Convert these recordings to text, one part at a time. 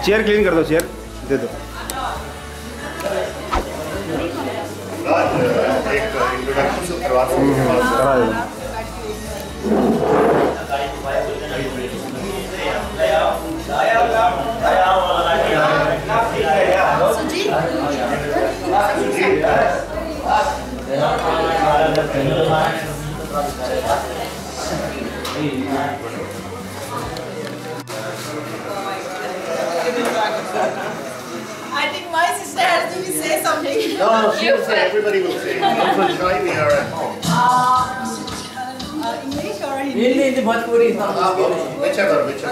Chair clean कर दो, chair दे दो। एक इंट्रोडक्शन से करवा दो। I think my sister has to say something. No, she will say. Everybody will say. Don't feel shy. We are at home. English or Hindi? Hindi, Bhojpuri. Whichever language.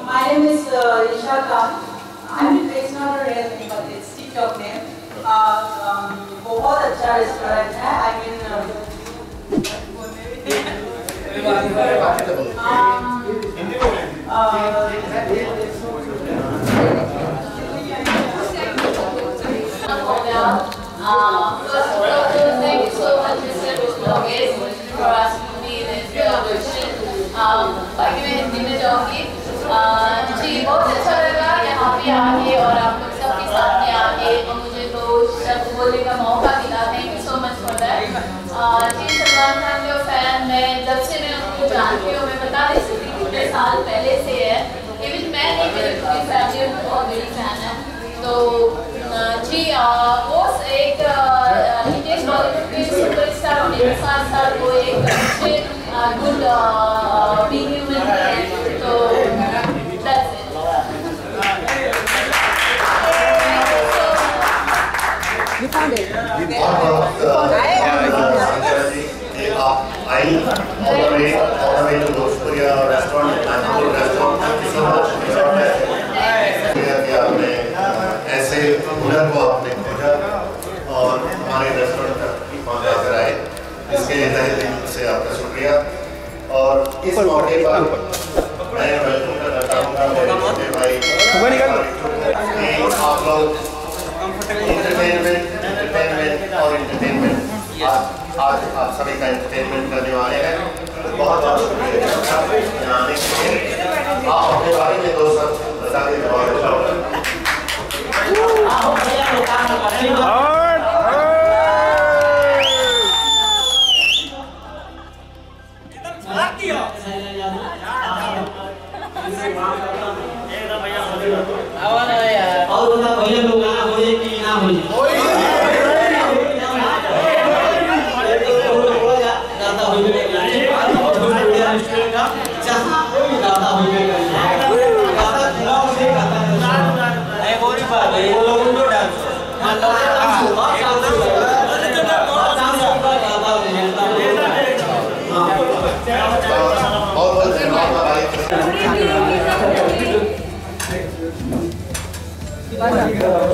My name is Isha Khan. It's not a real name, but it's TikTok name. बहुत अच्छा restaurant है। I mean, first of all, thank you so much, Mr. Vishnu, for asking me this question. बाकी मैं हिंदी में जाऊँगी। जी बहुत अच्छा लगा यहाँ पे आके और आप लोग सबके सामने आके और मुझे तो शब्द बोलने का मौका मिला। Thank you so much for that. जी सलमान खान के फैन मैं जब से मैं उनको जानती हूँ, मैं बता नहीं सकती कितने साल पहले से है। इवन मैं नहीं, मेरी पूरी फैमिली उनकी बहुत बड़ी फैन है। तो जी वो एक इंडियन बॉलीवुड के सुपरस्टार होने के साथ साथ वो एक अच्छे गुड बीइंग ह्यूमन है। तो that's it. you found it. आप आई all the way to Bhojpuriya restaurant, Nagpur restaurant. Thank you so much. आपने ऐसे हुनर को आपने खोजा और हमारे रेस्टोरेंट तक पहुँचा आए, इसके लिए तहे दिल से आपका शुक्रिया। और इस मौके पर मैं वेलकम करना चाहूँगा मेरे छोटे भाई आप लोग एंटरटेनमेंट आज आप सभी का एंटरटेनमेंट करने वाले हैं। बहुत बहुत शुक्रिया यहाँ आने के लिए। आप अपने बारे में दो सब बता दें। बहुत अच्छा होगा।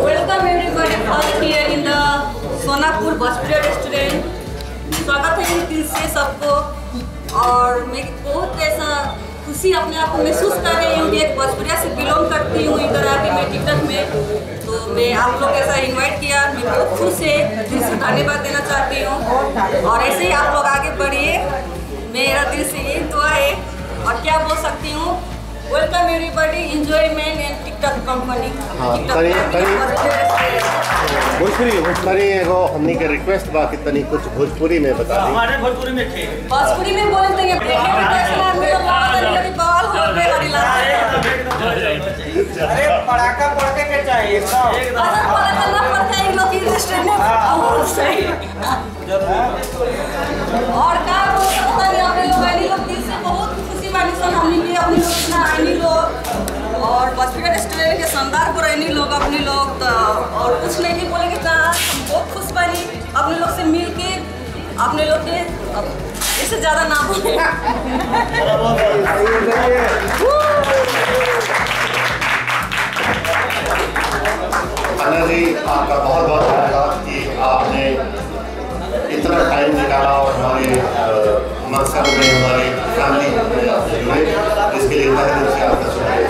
Welcome everybody first here in the Sonapur Bhojpuriya restaurant. स्वागत है दिल से सबको। और मैं बहुत ऐसा खुशी अपने आप को महसूस कर रही हूँ कि एक भोजपुरिया से बिलोंग करती हूँ इधर आके मैं टिकटॉक में। तो मैं आप लोग ऐसा इनवाइट किया, मैं बहुत खुश है, दिल से धन्यवाद देना चाहती हूँ। और ऐसे ही आप लोग आगे बढ़िए, मेरा दिल से यही दुआ है। और क्या बोल सकती हूँ, welcome everybody, enjoyment and TikTok company. Bhojpuri एगो हमनी के रिक्वेस्ट बा कि तनी कुछ भोजपुरी में बता दी। हमारे भोजपुरी में थे। भोजपुरी में बोले तो ये बाल हो गए हरिला। अरे पड़ाका पड़के के चाहिए सब। पड़ाका ना पड़ता है लोग की रेस्टोरेंट में और सही। और का बोलता है अपने लोग आनी लोग दिल से बहुत खुशी वाली सन हमनी के अपने लोग ना आनी लोग और भोजपुरिया रेस्टोरेंट के शानदार को रहनी लोग अपने लोग। और कुछ नहीं बोलेंगे ना, हम बहुत खुश बनी अपने लोग से मिल के। अपने लोग के इससे ज़्यादा ना बोले। अन्ना जी आपका बहुत बहुत धन्यवाद कि आपने इतना टाइम निकाला और हमारे मकसद में हमारी फैमिली में आपसे जुड़े, इसके लिए तहे दिल से आपका शुक्रिया।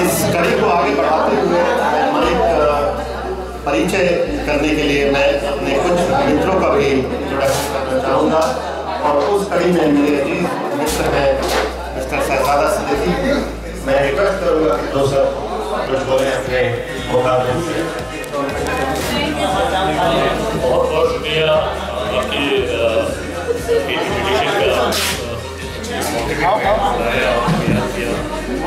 इस कड़ी को आगे बढ़ाते हुए मलिक परिचय करने के लिए मैं अपने कुछ मित्रों का भी इंट्रोडक्शन करना चाहूँगा और उस कड़ी में मेरे अजीज मित्र हैं मिस्टर शहजादा सिद्दीकी। मैं रिक्वेस्ट करूँगा कि दो सर कुछ बोले अपने मुकाबले से। बहुत बहुत शुक्रिया आपकी इन्विटेशन का।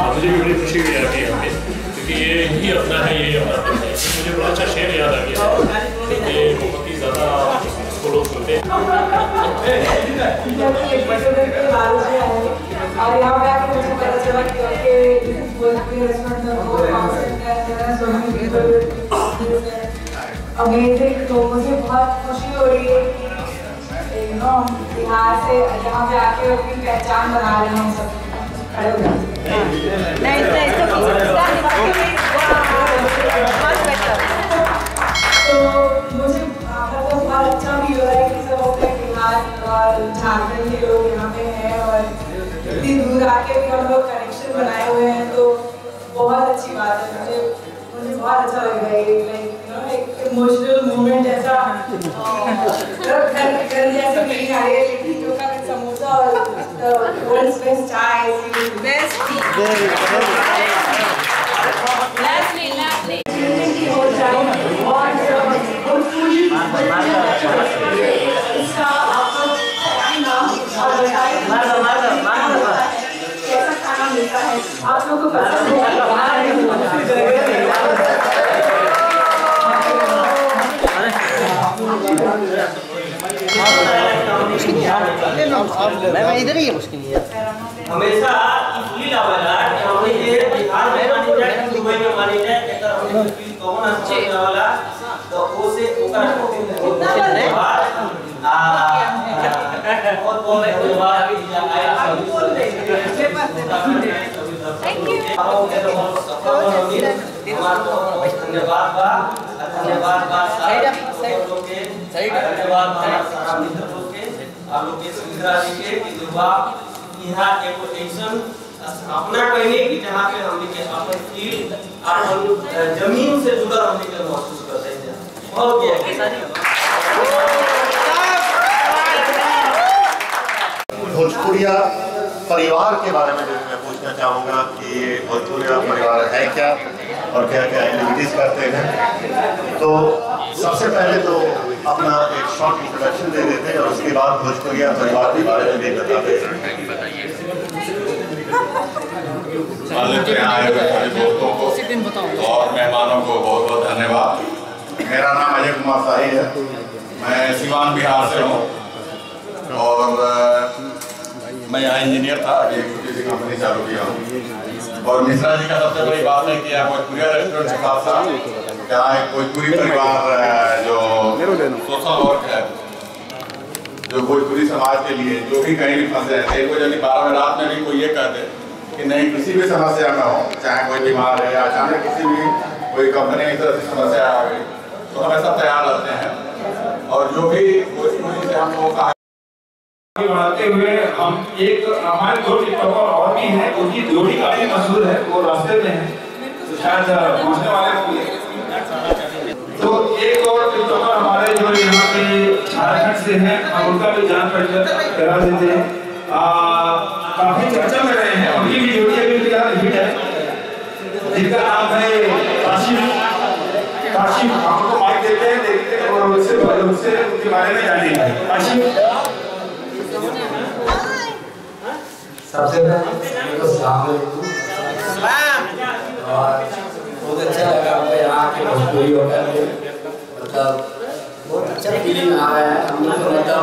मुझे भी बड़ी खुशी हुई आपकी यहाँ पे, क्योंकि ये ही अपना है, ये अपना है। मुझे बड़ा अच्छा शेर याद आ गया, ये बहुत ही ज़्यादा इसको लोग सुनते हैं। और यहाँ पे आके मुझे पता चला कि भोजपुरी रेस्टोरेंट में बहुत कॉन्सेप्ट है, अमेजिंग। तो मुझे बहुत खुशी हो रही है कि बिहार से यहाँ पे आके अपनी पहचान बना रहे हैं सब। खड़े हो जाए। तो मुझे मतलब बहुत अच्छा भी हो रहा है कि सब अपने बिहार और झारखंड के लोग यहाँ पे हैं और इतनी दूर आके भी हम लोग कनेक्शन बनाए हुए हैं, तो बहुत अच्छी बात है। मुझे बहुत अच्छा लग रहा है, एक इमोशनल मोमेंट ऐसा घर जैसे फीलिंग आ रही है। लिट्टी चोखा का समोसा और वर्ल्ड्स बेस्ट चाय, बेस्ट हो जाए कैसा खाना मिलता है आप लोगों को पसंद मैं इधर ही है मुश्किल हमेशा इसलिए लावेला कि हमने ये बिहार में मानी जाए कि दुबई में मानी जाए एकर हमने फील कौन अच्छे वाला तो ओसे ओकर बहुत बोल रहे हो बात बोल रहे थैंक यू धन्यवाद बा सारा मित्र लोग के आलोकेश मिश्रा जी के दुर्गा यहाँ एक एक्शन अपना कहने की जहाँ पे हम के अपने फील्ड और हम जमीन से जुड़ा होने के महसूस करते हैं। बहुत भोजपुरिया परिवार के बारे में मैं पूछना चाहूँगा कि भोजपुरिया परिवार है क्या और क्या क्या एक्टिविटीज़ करते हैं। तो सबसे पहले तो अपना एक शॉर्ट इंट्रोडक्शन दे देते हैं और उसके बाद भोजपुरिया परिवार के बारे में भी बताते हैं। आए हुए सभी दोस्तों को और मेहमानों को बहुत बहुत धन्यवाद। मेरा नाम अजय कुमार शाही है, मैं सिवान बिहार से हूँ और मैं यहाँ इंजीनियर था, अभी एक छोटी सी कंपनी चालू किया हूँ। और मिश्रा जी का सबसे बड़ी बात है कि आप भोजपुरिया रेस्टोरेंट के साथ साथ यहाँ एक भोजपुरी परिवार जो सोशल वर्क है, जो भोजपुरी समाज के लिए जो भी कहीं भी फंसे हैं, एक बजे 12 में रात में भी कोई ये कह दे कि नहीं किसी भी समस्या में हो, चाहे कोई बीमार है या अचानक किसी भी कोई कंपनी की तरफ से समस्या आ गई, तो हमेशा तैयार रहते हैं। और जो भी भोजपुरी से हम लोग बढ़ाते हुए हम एक हमारे दो टिकटॉकर और भी हैं, उनकी जोड़ी काफी मशहूर है, वो रास्ते में है तो शायद पहुंचने वाले होंगे। तो एक और टिकटॉकर हमारे जो यहाँ पे झारखंड से हैं, हम उनका भी जान पहचान करा देते हैं। काफी चर्चा में रहे हैं, उनकी भी जोड़ी अभी फिलहाल हिट है, जिनका नाम है काशिफ। हमको माइक देते हैं, देखते हैं और उससे उनके बारे में जानेंगे। काशिफ सबसे पहले तो सलाम और बहुत अच्छा लगा मुझे यहाँ के भोजपुरी होटल में, मतलब बहुत अच्छा फीलिंग आ रहा है। हम लोग मतलब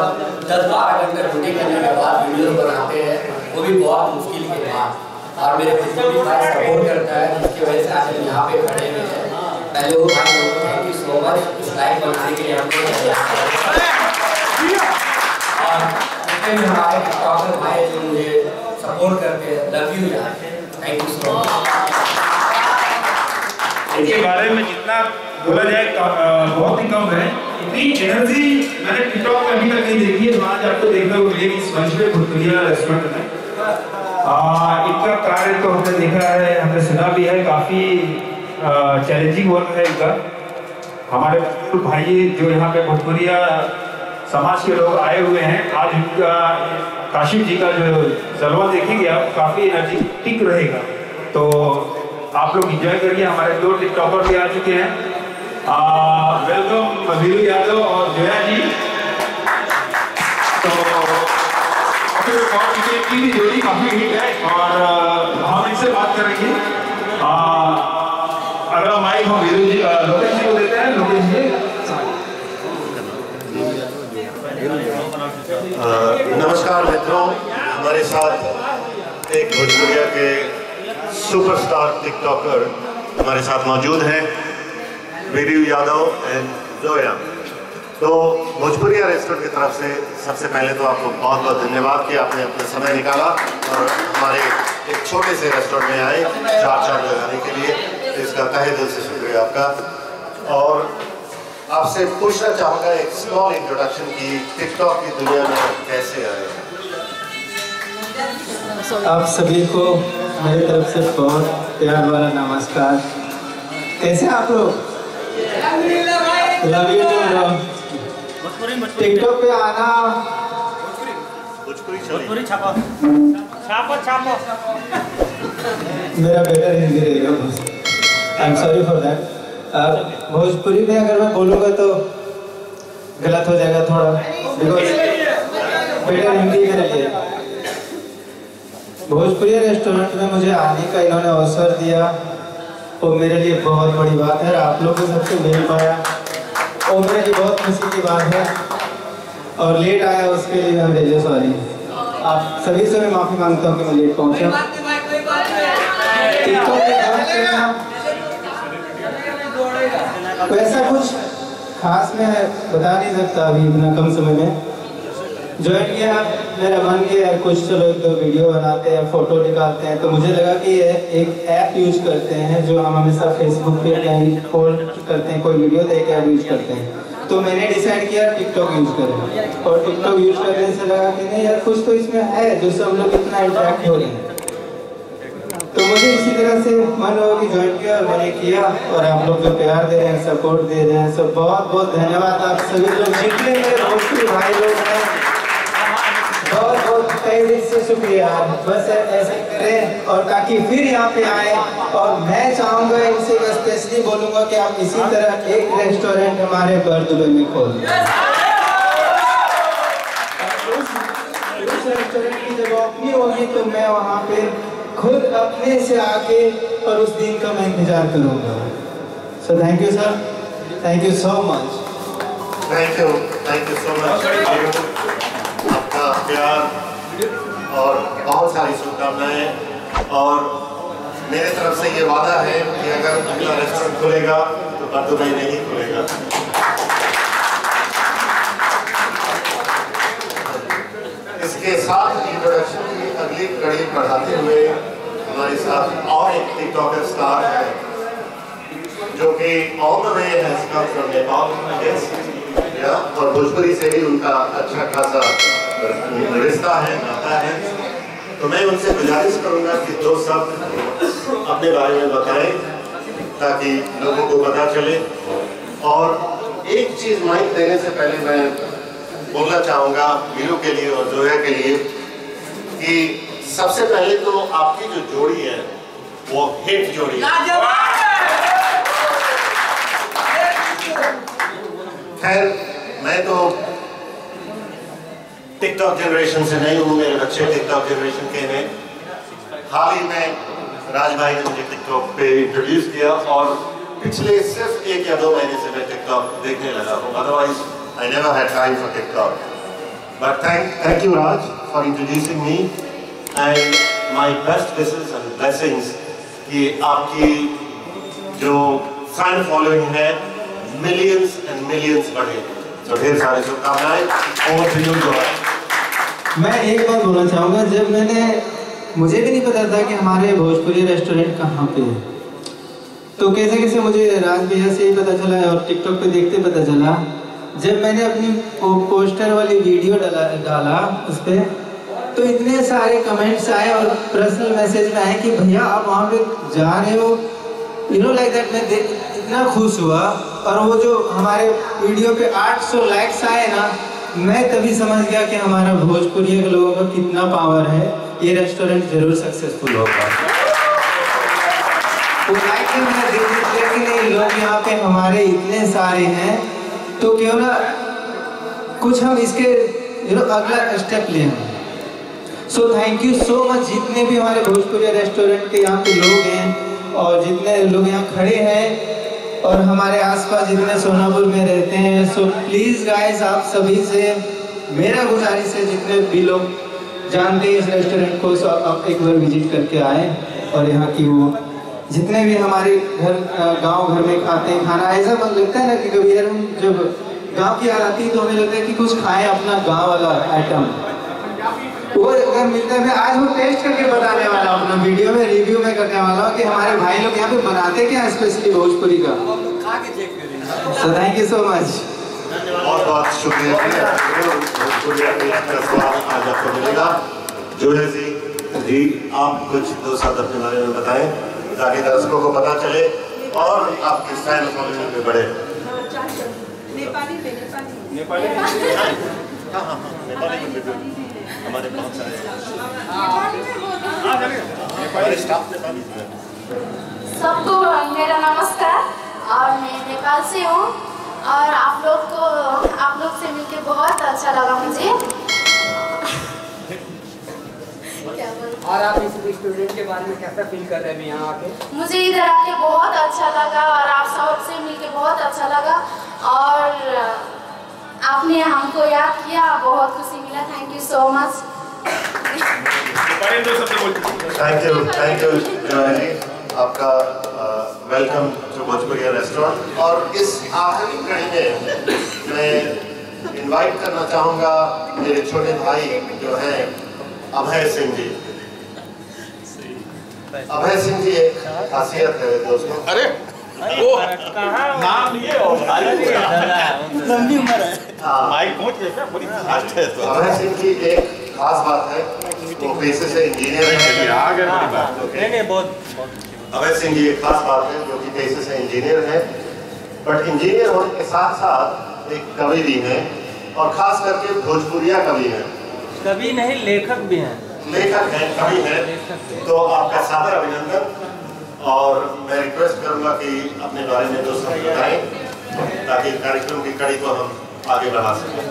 10-12 घंटे ड्यूटी करने के बाद वीडियो बनाते हैं, वो भी बहुत मुश्किल के बाद, और मेरे भोजपुरी भाई सपोर्ट करता है, जिसकी वजह से आज हम यहाँ पे खड़े हुए हैं। पहले वो भाई लोगों को थैंक यू सो मच इस लाइव बनाने के लिए हमको। और हमारे टिकटॉकर भाई जो मुझे सपोर्ट करते हैं, लव यू यार, थैंक यू सो मच। इनके बारे में जितना बोला जाए बहुत ही कम है। इतनी एनर्जी मैंने टिकटॉक में अभी तक नहीं देखी है, तो आज आपको देखने को मिलेगी इस मंच पे भोजपुरिया रेस्टोरेंट में। इनका कार्य तो हमने देखा है, हमने सुना भी है, काफ़ी चैलेंजिंग वर्क है इनका। हमारे भाई जो यहाँ पे भोजपुरिया समाज के लोग आए हुए हैं, आज उनका काशिफ जी का जो जलवा देखेंगे आप, काफ़ी एनर्जेटिक रहेगा। तो आप लोग एंजॉय करिए। हमारे 2 टिकटॉकर भी आ चुके हैं। वेलकम वीरू यादव और जोया जी। तो की भी जोड़ी काफ़ी हिट है और हम इनसे बात करेंगे। अगला माइक हम वीरू जी लोकेश जी को देते हैं। लोकेश जी, नमस्कार मित्रों, हमारे साथ एक भोजपुरिया के सुपरस्टार टिकटॉकर हमारे साथ मौजूद हैं, वीरू यादव एंड जोया। तो भोजपुरिया रेस्टोरेंट की तरफ से सबसे पहले तो आपको बहुत बहुत धन्यवाद कि आपने अपना समय निकाला और हमारे एक छोटे से रेस्टोरेंट में आए 4 लगाने के लिए। तो इसका तहे दिल से शुक्रिया आपका। और आपसे पूछना चाहूँगा एक स्मॉल इंट्रोडक्शन की टिकटॉक की दुनिया में कैसे आए। आप सभी को मेरी तरफ से बहुत प्यार वाला नमस्कार। कैसे आप लोग? Love you to. टिकटॉक पे आना मेरा बेटर हिंदी रहेगा, I am sorry for that. Bhojpuri में अगर मैं बोलूँगा तो गलत हो जाएगा थोड़ा, बिकॉज बेटर हिंदी मेरे लिए। भोजपुरी रेस्टोरेंट में मुझे आने का इन्होंने अवसर दिया, वो मेरे लिए बहुत बड़ी बात है। आप लोगों के सबसे मिल पाया, वो मेरे लिए बहुत खुशी की बात है। और लेट आया उसके लिए मैं रियली सॉरी। आप सभी से मैं माफ़ी मांगता हूँ कि मैं लेट पहुँचा। वैसा कुछ खास मैं बता नहीं सकता अभी इतना कम समय में। ज्वाइन किया, मेरा मन किया कुछ चलो 1-2 वीडियो बनाते हैं, फ़ोटो निकालते हैं। तो मुझे लगा कि ये एक ऐप यूज करते हैं जो हम हमेशा फेसबुक पे कहीं पोस्ट करते हैं, कोई वीडियो देख ऐप यूज करते हैं। तो मैंने डिसाइड किया टिकटॉक यूज करें। और टिकटॉक यूज करने से लगा कि नहीं यार, कुछ तो इसमें है जो सब लोग इतना इंटरेक्ट हो रहे हैं। तो मुझे इसी तरह से मन हो कि ज्वाइन किया और मैंने किया। और आप लोग जो प्यार दे रहे हैं, सपोर्ट दे रहे हैं, सब बहुत बहुत धन्यवाद। आप सभी लोग जितने मेरे भोजपुरी भाई लोग हैं, बहुत बहुत तहे दिल से शुक्रिया। बस ऐसे करें और ताकि फिर यहाँ पे आए। और मैं चाहूँगा इनसे स्पेशली बोलूँगा कि आप इसी तरह एक रेस्टोरेंट हमारे बरदुबई में खोल दें। उस रेस्टोरेंट की जब ओपनिंग होगी तो मैं वहाँ पे खुद अपने से आके और उस दिन का मैं इंतजार करूँगा। So thank you sir, thank you so much. Thank you so much. आपका प्यार और बहुत सारी शुभकामनाएं। और मेरे तरफ से ये वादा है कि अगर अगला रेस्टोरेंट खुलेगा तो बरदुबई में ही खुलेगा। इसके साथ इंट्रोडक्शन की अगली कड़ी बढ़ाते हुए हमारे साथ और एक टिकटॉकर स्टार है जो कि all the way has come from Nepal और भोजपुरी से भी उनका अच्छा खासा रिश्ता है, नाता है। तो मैं उनसे गुजारिश करूंगा कि 2 शब्द अपने बारे में बताएं ताकि लोगों को पता चले। और एक चीज़ माइक देने से पहले मैं बोलना चाहूँगा वीरू के लिए और जोया के लिए कि सबसे पहले तो आपकी जो जोड़ी है वो हिट जोड़ी है। खैर मैं तो टिकटॉक जनरेशन से नहीं हूँ, मेरे बच्चे टिकटॉक जनरेशन के हैं। हाल ही में राज भाई ने मुझे टिकटॉक पे इंट्रोड्यूस किया और पिछले सिर्फ 1 या 2 महीने से मैं टिकटॉक देखने लगा हूँ। Otherwise I never had time for TikTok. But thank you Raj for introducing me and my best wishes and blessings कि आपकी जो फैन फॉलोइंग है मिलियंस एंड मिलियंस बढ़े। तो ढेर सारी शुभकामनाएं। और मैं एक बात बोलना चाहूँगा, जब मुझे भी नहीं पता था कि हमारे भोजपुरी रेस्टोरेंट कहाँ पे है, तो कैसे मुझे राज भैया से ही पता चला और टिकटॉक पे देखते पता चला। जब मैंने अपनी पोस्टर वाली वीडियो डाला उस पर, तो इतने सारे कमेंट्स आए और पर्सनल मैसेज में आए कि भैया आप वहाँ पे जा रहे हो लाइक दैट मैं इतना खुश हुआ। और वो जो हमारे वीडियो पे 800 लाइक्स आए ना, मैं तभी समझ गया कि हमारा भोजपुरी के लोगों का कितना पावर है, ये रेस्टोरेंट जरूर सक्सेसफुल होगा। वो लाइक में मैंने देख लिया कि नहीं, लोग यहाँ पे हमारे इतने सारे हैं, तो क्यों ना कुछ हम इसके अगला स्टेप लें। So thank you so much जितने भी हमारे भोजपुरी रेस्टोरेंट के यहाँ पे लोग हैं और जितने लोग यहाँ खड़े हैं और हमारे आसपास जितने सोनापुर में रहते हैं। सो प्लीज़ गाइस, आप सभी से मेरा गुजारिश है, जितने भी लोग जानते हैं इस रेस्टोरेंट को, सो आप एक बार विजिट करके आएँ। और यहाँ की वो जितने भी हमारे गांव घर में खाते हैं खाना, ऐसा मन लगता है ना कि कभी यार हम जब गांव की याद आती है तो हमें लगता है कि कुछ खाएं अपना गांव वाला आइटम। वो अगर मिलता है, मैं आज वो टेस्ट करके बताने वाला हूँ, अपना वीडियो में रिव्यू में करने वाला हूँ कि हमारे भाई लोग यहाँ पे बनाते क्या है स्पेशली भोजपुरी का। So thank you so much, बहुत बहुत शुक्रिया। भोजपुरी का स्वाद आज आपको मिलेगा। जोया जी, आप कुछ 2 शब्द अपने बारे में बताएं ताकि दर्शकों को पता चले और आपके फैन फॉलोइंग में बढ़े। नेपाली हमारे बहुत सारे स्टाफ नेपाली। सबको मेरा नमस्कार, और मैं नेपाल से हूँ और आप लोग से मिलकर बहुत अच्छा लगा मुझे। और आप इस रेस्टोरेंट के बारे में कैसा फील कर रहे हैं यहाँ आके? मुझे इधर आके बहुत अच्छा लगा और आप सबसे मिलके बहुत अच्छा लगा और आपने हमको याद किया, बहुत खुशी मिला। Thank you so much. Thank you Zoya ji, आपका वेलकम टू भोजपुरी रेस्टोरेंट। और इस आखिरी कड़ी में मैं इनवाइट करना चाहूँगा मेरे छोटे भाई जो हैं अभय सिंह जी। अभय सिंह जी एक खासियत है दोस्तों। अरे वो नाम लिए हो, लंबी उम्र है। माइक पहुंच गया क्या? बड़ी अच्छा है। तो अभय सिंह की एक खास बात है, वो पेशे से इंजीनियर है। नहीं बहुत अभय सिंह जी एक खास बात है, जो कि पेशे से इंजीनियर है, बट इंजीनियर होने के साथ साथ एक कवि भी हैं और खास करके भोजपुरिया कवि हैं। कवि नहीं, लेखक भी हैं। लेखक हैं, कवि हैं। तो आपका सादर अभिनंदन। और मैं रिक्वेस्ट करूंगा कि अपने बारे में 2 शब्द बताएं ताकि कार्यक्रम की कड़ी को हम आगे बढ़ा सकें।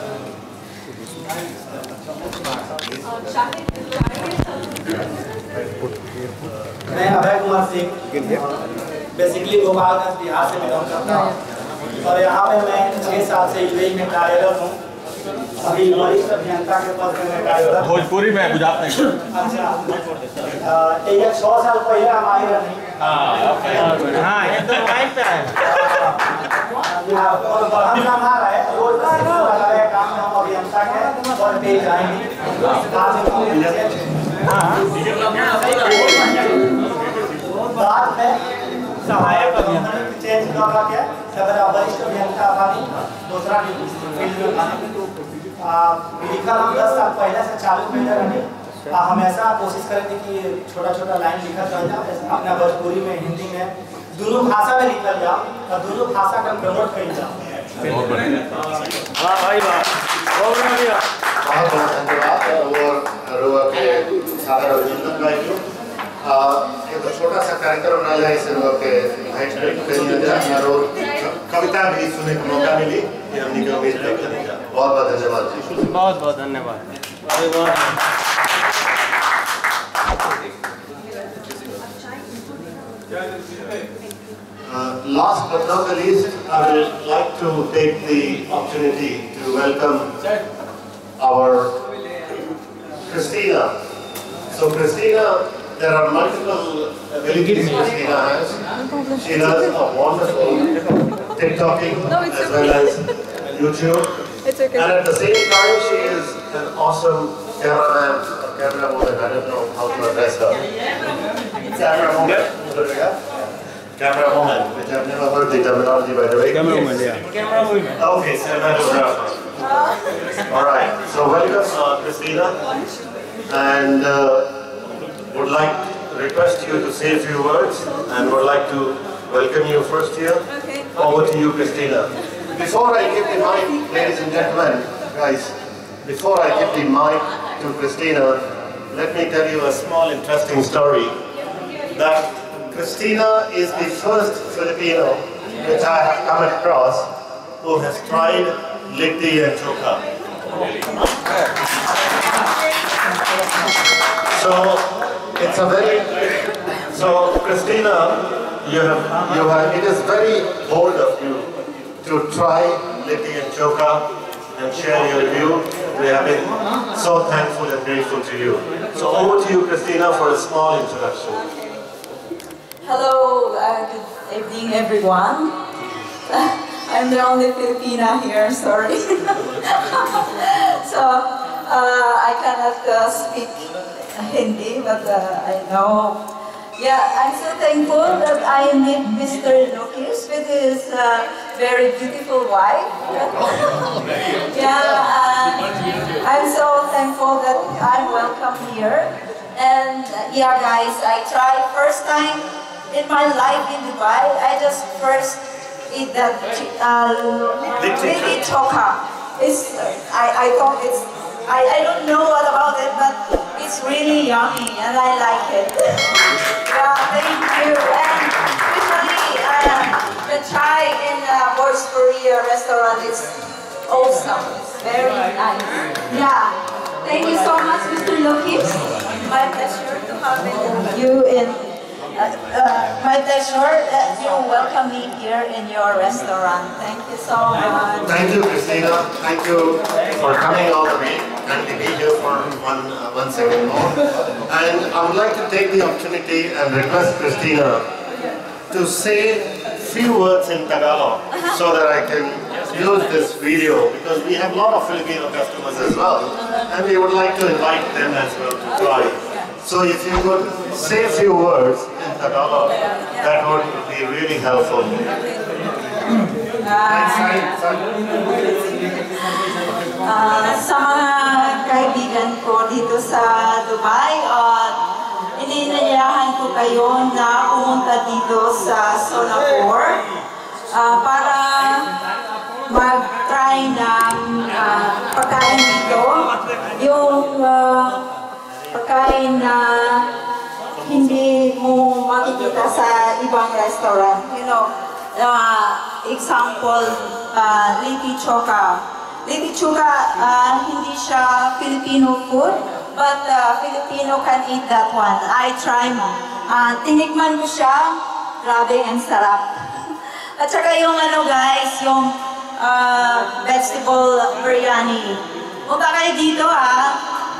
मैं अभय कुमार सिंह, बेसिकली गोपालगंज बिहार से बिलोंग करता हूँ और यहाँ पे मैं 6 साल से यूएई में कार्यरत हूँ। अभी वरिष्ठ अभियंता के पद में कार्यरत। भोजपुरी में बुझाते हैं। अच्छा, एक 100 साल पहले हम आए रहे। हाँ, एकदम टाइम पे आए। और बढ़न काम आ रहा है, रोज काम में हम अभियंता के और पे जाएंगे। बाद में सहायक अभियंता चेंज करवा के सदर वरिष्ठ अभियंता बनी, दूसरा फील्ड में बनी। मेडिकल हम 10 साल पहले से चालू कर रहे। हमेशा कोशिश करेंगे कि छोटा लाइन लिखा जाए अपना भोजपुरी में, हिंदी में, दोनों भाषा में लिखल जाओ और दोनों भाषा का प्रमोट कर जाओ। बहुत बढ़िया। वाह भाई वाह, बहुत बढ़िया। बहुत धन्यवाद। और के सादर अभिनंदन भाई। एक छोटा सा कार्यक्रम बना जाए, इसे कविता भी सुनने का मौका मिली, हमने की उम्मीद करते हैं। बहुत बहुत धन्यवाद जी। बहुत बहुत धन्यवाद। Last but not the least, I would like to take the opportunity to welcome our Christina. So Christina, there are multiple abilities Christina has. She does a wonderful TikToking as well as YouTube. It's okay. And at the same time, she is an awesome cameraman or camera woman. I don't know how to address her. Camera woman. Camera woman, which I've never heard the terminology by the way. Camera woman, yeah. Camera woman. Okay, cinematographer. All right. So welcome, Christina, and would like to request you to say a few words, and would like to welcome you first here. Okay. Over to you, Christina. Before I give the mic, ladies and gentlemen, guys, before I give the mic to Christina, let me tell you a small interesting story. That Christina is the first Filipino which I have come across who has tried Litti and Choka. So it's a very, so Christina, it is very bold of you to try Litti and Choka and share your review. We have been so thankful and grateful to you. So over to you, Christina, for a small introduction. Hello, good evening everyone. I'm the only Filipina here, sorry. So, I cannot speak Hindi, but I know. Yeah, I'm so thankful that I met Mr. Lokis with his very beautiful wife. Yeah, I'm so thankful that I'm welcome here. And yeah, guys, I tried first time in my life in Dubai. I just first eat that Litti Choka. I thought it's, I don't know what about it, but it's really yummy and I like it. Yeah, thank you. And especially the chai in Boys Korea restaurant is awesome. It's very nice. Yeah, thank you so much, Mr. Lokis. My pleasure to have you in. My pleasure that you welcome me here in your restaurant. Thank you so much. Thank you, Christina. Thank you for coming all the way and to be here for one second more. And I would like to take the opportunity and request Christina to say a few words in Tagalog so that I can use this video, because we have a lot of Filipino customers as well and we would like to invite them as well to try. So if you could say a few words in Tagalog, that would be really helpful. Sa mga kaibigan ko dito sa Dubai, ininayahan ko kayo na pumunta dito sa Sonapur para mag-try ng pagkain dito. Yung pagkain na hindi mo makikita sa ibang restaurant. You know, example, Litti Choka. Litti Choka, hindi siya Filipino food, but Filipino can eat that one. I try mo. Tinikman ko siya, grabe ang sarap. At saka yung ano guys, yung vegetable biryani. Punta kayo dito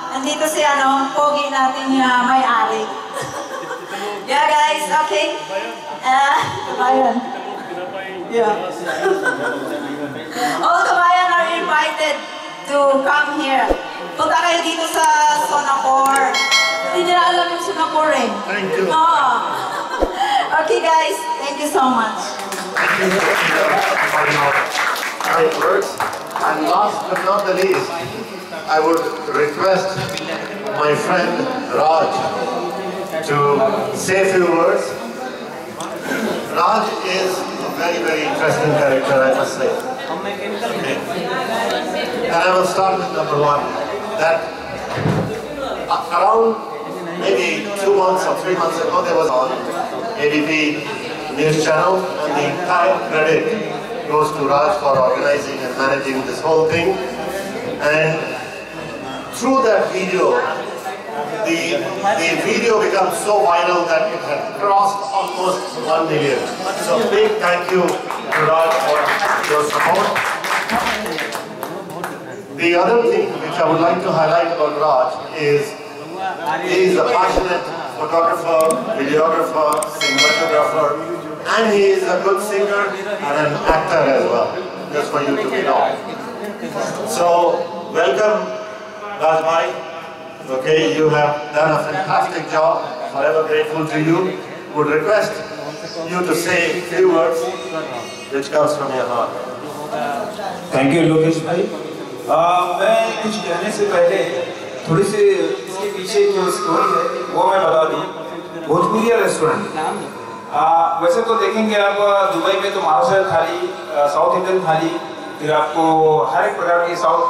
Nandito si pogi natin may-ari. Yeah guys, okay? Kabayan. Yeah. All kabayan are invited to come here. Punta kayo dito sa Sonapur. Hindi nila alam yung Sonapur eh. Thank you. Okay guys, thank you so much. Thank you for your kind words. And last but not the least, I would request my friend Raj to say a few words. Raj is a very, very interesting character, I must say. Okay. And I will start with number one. That around maybe 2 months or 3 months ago, there was on ADP News Channel, and the entire credit goes to Raj for organizing and managing this whole thing. And through that video, the video becomes so viral that it had crossed almost 1 million. So big thank you to Raj for your support. The other thing which I would like to highlight about Raj is he is a passionate photographer, videographer, cinematographer, and he is a good singer and an actor as well, just for you to know. So welcome Rajbhai. Okay, you have done a fantastic job, forever grateful to you. Would request you to say a few words which comes from your heart. Thank you Lokesh भाई। मैं कुछ कहने से पहले थोड़ी सी इसके पीछे जो स्टोरी है वो मैं बता दूं। भोजपुरिया रेस्टोरेंट वैसे तो देखेंगे आप दुबई में तो महाराष्ट्र थाली, साउथ इंडियन थाली, फिर आपको हर एक प्रकार की साउथ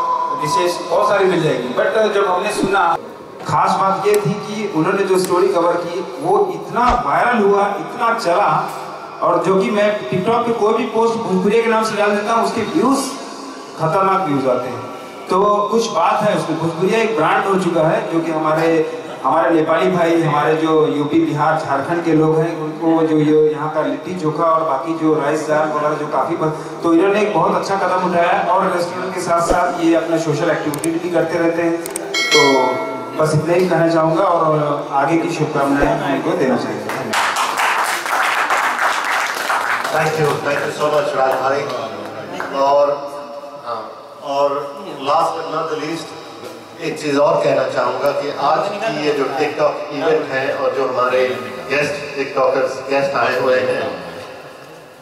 डिशेस बहुत सारी मिल जाएगी। बट जब हमने सुना, खास बात ये थी कि उन्होंने जो स्टोरी कवर की वो इतना वायरल हुआ, इतना चला, और जो कि मैं टिकटॉक पे कोई भी पोस्ट भोजपुरी के नाम से डाल देता हूँ, उसके व्यूज़ खतरनाक व्यूज़ आते हैं। तो कुछ बात है उसमें, भोजपुरिया एक ब्रांड हो चुका है, जो कि हमारे नेपाली भाई, हमारे जो यूपी, बिहार, झारखंड के लोग हैं, उनको जो ये यहाँ का लिट्टी चोखा और बाकी जो राइस दाल वगैरह जो काफ़ी, तो इन्होंने एक बहुत अच्छा कदम उठाया और रेस्टोरेंट के साथ साथ ये अपना सोशल एक्टिविटी भी करते रहते हैं। तो बस इतना ही कहना चाहूँगा और आगे की शुभकामनाएं उनको देना चाहिए। थैंक यू सो मच राज भाई। और last but not the least एक चीज़ और कहना चाहूँगा कि आज की ये जो टिकटॉक इवेंट है और जो हमारे गेस्ट आए हुए हैं,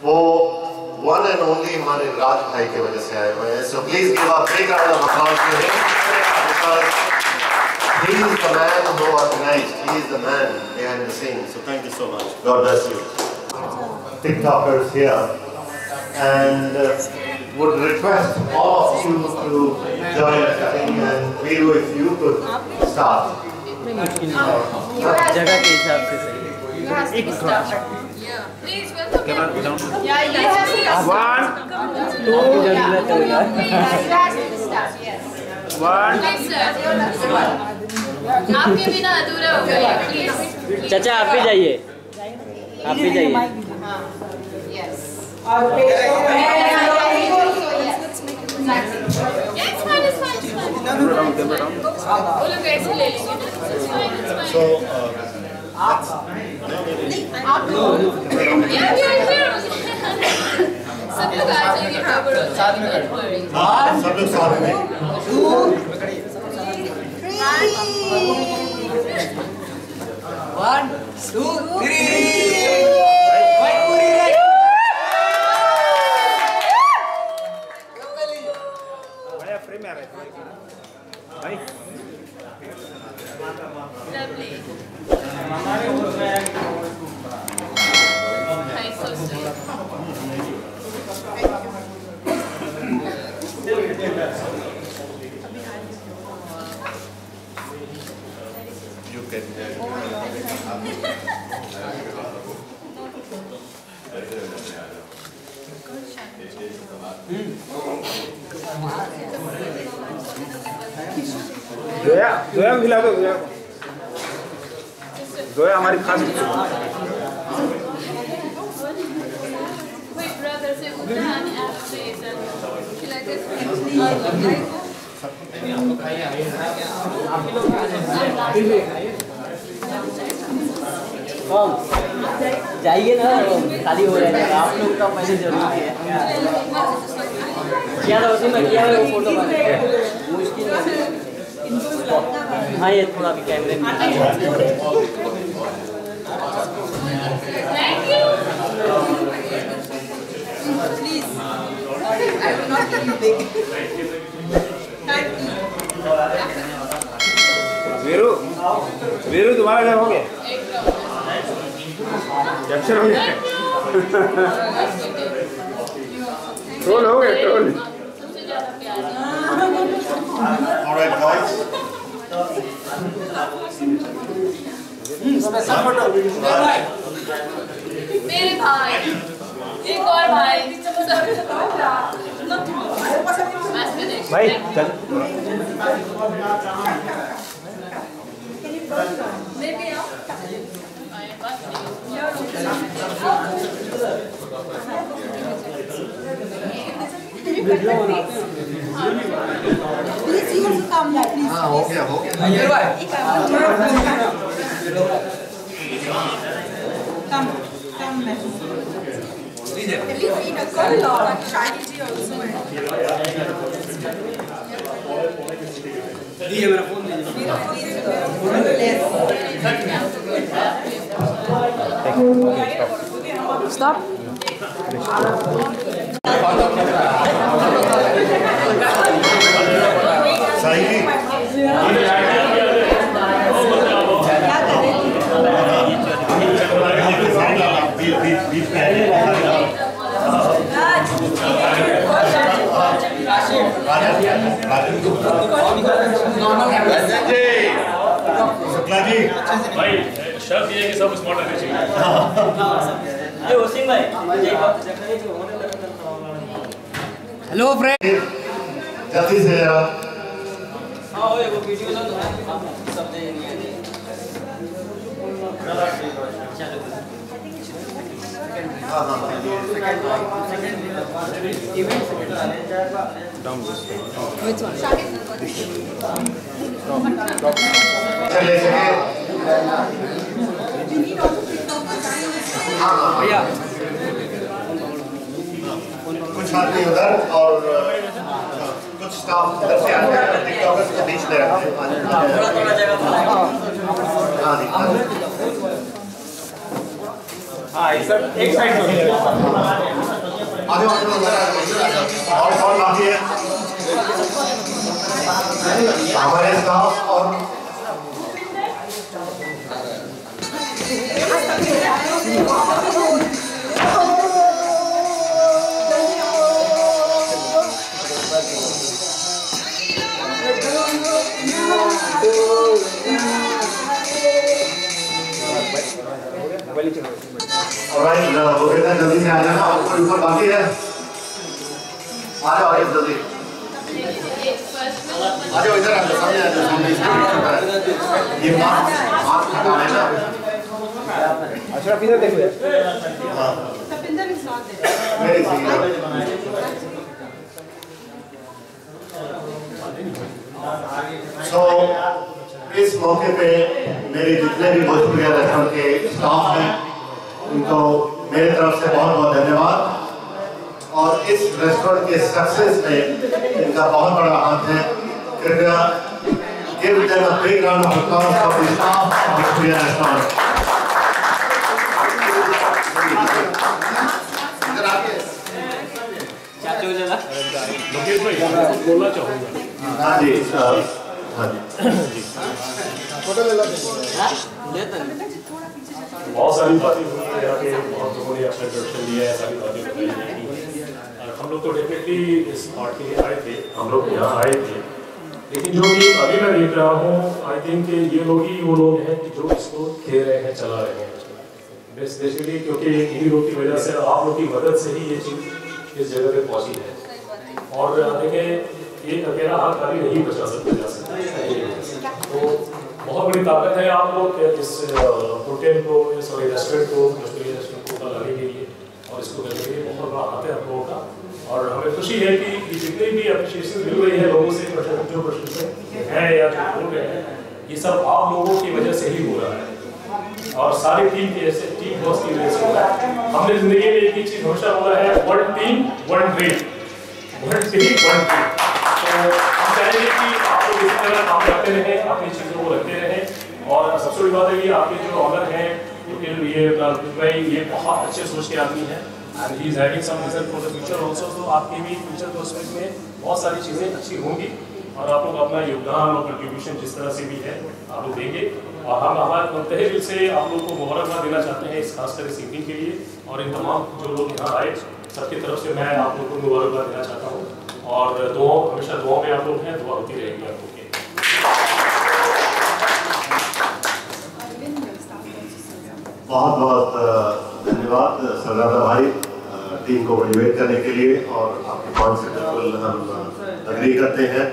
वो वन एंड ओनली हमारे राज भाई की वजह से आए हुए हैं। So please give a big round of applause to him, because he is the man who organized, he is the man behind the scenes. So thank you so much. God bless you. TikTokers here, and would request all of you to join the thing, and Veeru, if you could start. जगह के हिसाब से सही। एक start. Please welcome. Yeah, you have to start. 1, 2. One. आपके बिना अधूरा हो गया, प्लीज। चाचा आप भी जाइए, आप भी जाइए। वो लोग ऐसे ले लेंगे। आप लोग सब लोग आ जाएंगे, सब लोग साथ में। 1, 2, 3। जोया खिला दो, जोया हमारी खास। जाइए ना, खाली हो जाएगा। आप लोग का पहले जरूरी है क्या था उसमें, क्या है वो फोटो मुश्किल है। हाँ ये थोड़ा भी कैमरे में। वीरू, वीरू तुम्हारा क्या हो गया? कैप्चर हो गया, ट्रोल हो गए, ट्रोल। Alright guys. मेरे भाई, एक और भाई, भाई चल। हाँ हो गया, हो गया। मेरा फोन Stop. सही शुक्ला जी भाई शर्त ये है कि सब स्मार्ट रहने चाहिए। ये वसीम भाई हेलो फ्रेंड जल्दी से यार हाँ वो वीडियो सब देंगे भैया कुछ आदमी उधर और कुछ स्टाफ उधर से आते हैं, टिकटॉकर्स को बीच में रखते हैं। थोड़ा जगह हाँ एक साइड और कौन बाकी है हमारे स्टाफ और जल्दी से आ जाना और कोई ऊपर बाकी है आ जाओ जल्दी आ जाओ इधर आ जाओ सामने आ जाओ सामने ये मास्क हटा लेना अशरफ इधर देखो यार Tapinder is not there. मेरी सो इस मौके पे मेरे जितने भी भोजपुरी रेस्टोरेंट के स्टाफ हैं उनको मेरी तरफ से बहुत बहुत धन्यवाद और इस रेस्टोरेंट के सक्सेस में इनका बहुत बड़ा हाथ है। कृपया give them a big round of applause for the staff of Bhojpuri restaurant. Lokesh भाई बोलना चाहूँगा। हाँ जी हाँ जी बहुत सारी बातें हुई हैं यहाँ के बहुत लोगों ने अपना इंट्रोडक्शन दिया है, सारी बातें बताई हैं। हम लोग तो डेफिनेटली इस पार्ट के लिए आए थे, हम लोग यहाँ आए थे, लेकिन जो कि अभी मैं देख रहा हूँ आई थिंक ये लोग ही वो लोग हैं कि जो इसको खेल रहे हैं, चला रहे हैं बेसिकली, क्योंकि इन्हीं लोग की वजह से आप लोग की मदद से ही ये चीज़ इस जगह पे पहुँची है। और देखें एक अकेला हाथ खाली नहीं बचा सकता जा सकता, तो बहुत बड़ी ताकत है आप लोग इस होटल को, सॉरी रेस्टोरेंट को, भोजपुरी रेस्टोरेंट को लाने के लिए और इसको करने के लिए बहुत बड़ा हाथ है आप लोगों का। और हमें खुशी है कि जितनी भी अप्रिशिएशन मिल रही है लोगों से, जो प्रशंसक हैं या जो बोल रहे हैं, ये सब आप लोगों की वजह से ही हो रहा है और सारी टीम की ऐसे टीम बॉस की वजह से हो रहा है। हमने जिंदगी में एक ही चीज़ हमेशा बोला है, one team one dream, one team one dream. तो हम चाहेंगे कि आप लोग इसी तरह काम करते रहें, अपनी चीज़ों को रखते रहें। और सबसे बड़ी बात है कि आपके जो ऑनर हैं, ये बहुत अच्छे सोच के आदमी हैं and he is having some vision for the future also, तो आपके भी फ्यूचर प्रोस्पेक्ट में बहुत सारी चीज़ें अच्छी होंगी और आप लोग अपना योगदान और कंट्रीब्यूशन जिस तरह से भी है आप लोग देंगे। और हम हमारे तहे दिल से आप लोग को मुबारकबाद देना चाहते हैं इस खासकर इस इवनिंग के लिए, और इन तमाम जो लोग यहाँ आए सबकी तरफ से मैं आप लोग को मुबारकबाद देना चाहता हूँ। और दुआ हमेशा दुआ में आप लोग हैं, दुआ होती रहेगी आप लोग की। बहुत बहुत धन्यवाद सरदार भाई टीम को मोटिवेट करने के लिए, और आपके पॉइंट से बिल्कुल हम अग्री करते हैं।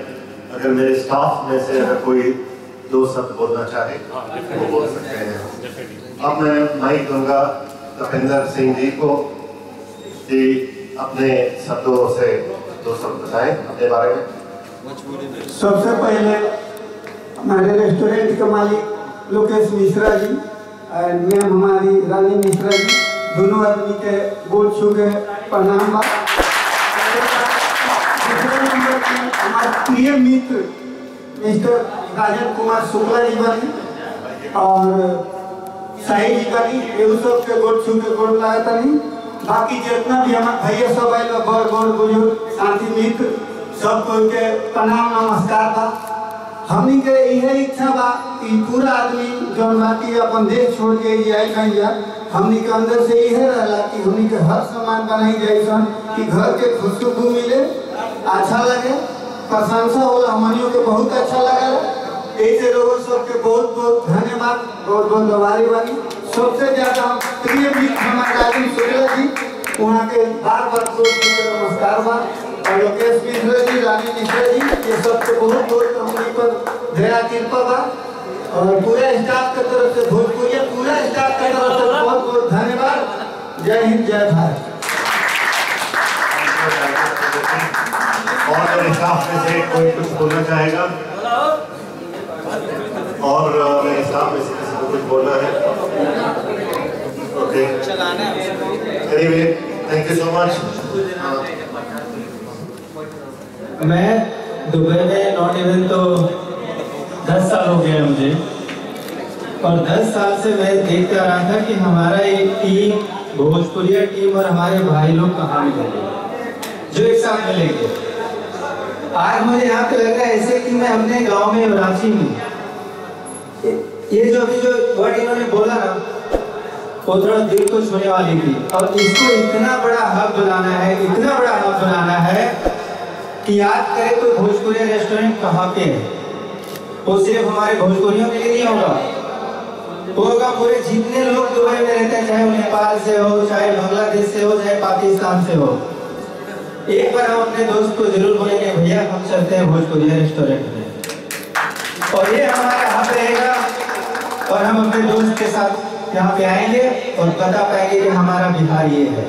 अगर मेरे स्टाफ में से अगर कोई दो शब्द बोलना चाहे वो बोल सकते हैं। अब मैं माइक दूंगा तपिंदर सिंह जी को कि अपने शब्दों से दो शब्द बताएं अपने बारे में। सबसे पहले हमारे रेस्टोरेंट के मालिक लोकेश मिश्रा जी और मैम हमारी रानी मिश्रा जी, दोनों आदमी के गोल छू के प्रणाम। हमारे प्रिय मित्र मिस्टर राजन कुमार शुक्ला जी बनी और साई जी बनी, ये सब के गोल छू के गोल लाया तनी। बाकी जितना भी हमारे भैया सब आए बड़ बड़ बुजुर्ग साथी मित्र सबको के प्रणाम नमस्कार बा। हमनी के यह इच्छा बा कि पूरा आदमी जो बाकी अपन देश छोड़ के आई भैया, हमनी के अंदर से यह रहला कि हमनी के हर सामान बनाई जाए सन कि घर के खुशबू मिले, अच्छा लगे प्रशंसा होला हमनियों के बहुत अच्छा लगा। ऐसे लोगों सबके बहुत बहुत धन्यवाद, बहुत बहुत आभारी बानी। सबसे ज्यादा हम प्रिय मित्र हमारे राजन शुक्ला जी, वहाँ के बार बार नमस्कार बा। और लोकेश मिश्रा जी, रानी मिश्रा जी, ये सबके बहुत बहुत हमनी पर दया कृपा बा। और पूरे स्टाफ के तरफ से भोजपुरी पूरा स्टाफ के तरफ से बहुत बहुत धन्यवाद। जय हिंद, जय भारत। और स्टाफ में से कोई कुछ बोलना चाहेगा? और मेरे स्टाफ में से किसी को कुछ बोलना है? Okay, anyway, thank you so much. मैं दुबई में नॉट इवन तो 10 साल हो गया मुझे, और 10 साल से मैं देखता रहा था कि हमारा एक टीम, भोजपुरिया टीम और हमारे भाई लोग कहाँ मिलेंगे जो एक साथ मिलेंगे। आज मुझे यहाँ पे लग रहा है ऐसे कि मैं अपने गांव में रांची में, ये जो अभी जो वर्ड इन्होंने बोला ना, वो थोड़ा दिल को छूने वाली थी। और इसको इतना बड़ा हब बनाना है, इतना बड़ा हब बनाना है कि याद करें तो भोजपुरिया रेस्टोरेंट कहाँ पे है। वो सिर्फ हमारे भोजपुरियों के लिए नहीं होगा, वो होगा पूरे जितने लोग दुबई में रहते हैं, चाहे वो नेपाल से हो, चाहे बांग्लादेश से हो, चाहे पाकिस्तान से हो। एक बार हम अपने दोस्त को जरूर बोलेंगे, भैया हम चलते हैं भोजपुरिया रेस्टोरेंट में, और ये हमारा हब रहेगा। और हम अपने दोस्त के साथ यहाँ पे आएंगे और बता पाएंगे कि हमारा बिहार ये है,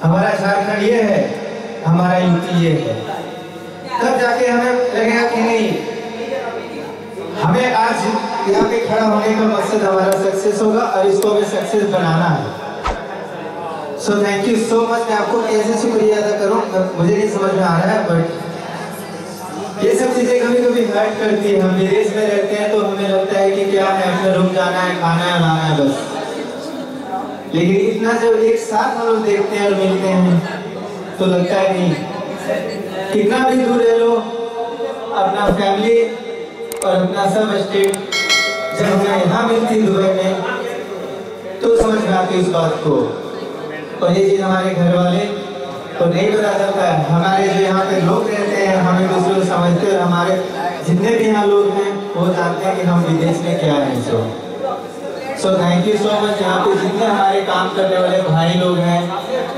हमारा झारखंड ये है, हमारा यूपी ये है। तब जाके हमें लगेगा कि नहीं, हमें आज यहाँ पे खड़ा होने का मकसद हमारा सक्सेस होगा और इसको हमें सक्सेस बनाना है। So thank you so much. मैं आपको कैसे शुक्रिया अदा करूँ मुझे नहीं समझ में आ रहा है, बट ये सब चीज़ें कभी कभी हर्ट करती है। हम विदेश में रहते हैं तो हमें लगता है कि क्या है, अपने रुक जाना है, खाना है, लाना है बस। लेकिन इतना जब एक साथ हम लोग देखते हैं और मिलते हैं तो लगता है नहीं, कितना भी दूर रह लो, अपना फैमिली और अपना सब स्टेट जब हमें यहाँ मिलती दुबई में तो समझ में आती इस बात को। और ये चीज़ हमारे घर वाले तो नहीं पता चलता है। हमारे जो यहाँ पे लोग रहते हैं हमें दूसरे को समझते हैं, हमारे जितने भी यहाँ लोग हैं वो जानते हैं कि हम विदेश में क्या है। So thank you so much. यहाँ पे जितने हमारे काम करने वाले भाई लोग हैं,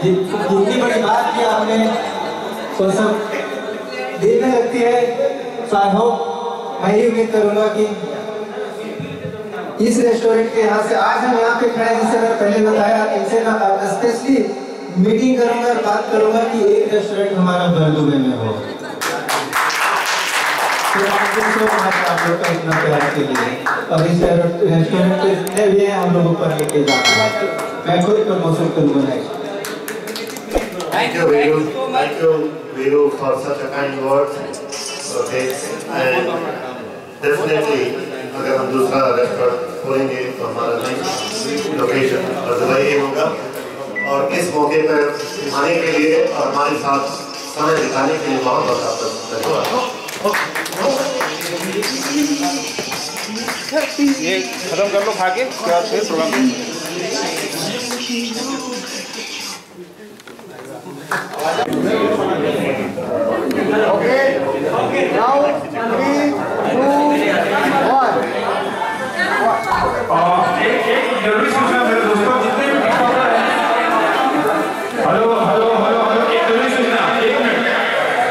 जितनी बड़ी बात की आपने वो सब दिल में लगती है। सो आई होप, मैं ये उम्मीद करूँगा कि इस रेस्टोरेंट के यहाँ से आज हम यहाँ पे खड़े, जैसे मैं पहले बताया, इनसे मैं स्पेशली मीटिंग करूंगा और बात करूंगा कि एक रेस्टोरेंट हमारा दुबई में हो। आप लोग का इतना प्यार के लिए, और इस रेस्टोरेंट पे जितने भी हैं हम लोग ऊपर लेके जाना है। मैं खुद प्रमोशन करूंगा next. Thank you, Viru. Thank you, Viru, for such a kind words. Okay, and definitely, अगर हम दूसरा रेस्टोरेंट खोलेंगे तो हमारा नेक्स्ट लोकेशन और दुबई ही होगा। और इस मौके पर आने के लिए और हमारे साथ समय बिताने के लिए बहुत बहुत आपका धन्यवाद। ये खत्म कर लो खा के, क्या फिर प्रोग्राम ओके, नाउ 3, 2, 1। एक जरूरी सूचना मेरे दोस्तों, जितने भी टिकटॉकर हैं, हेलो हेलो हेलो हेलो, एक जरूरी सूचना, 1 मिनट,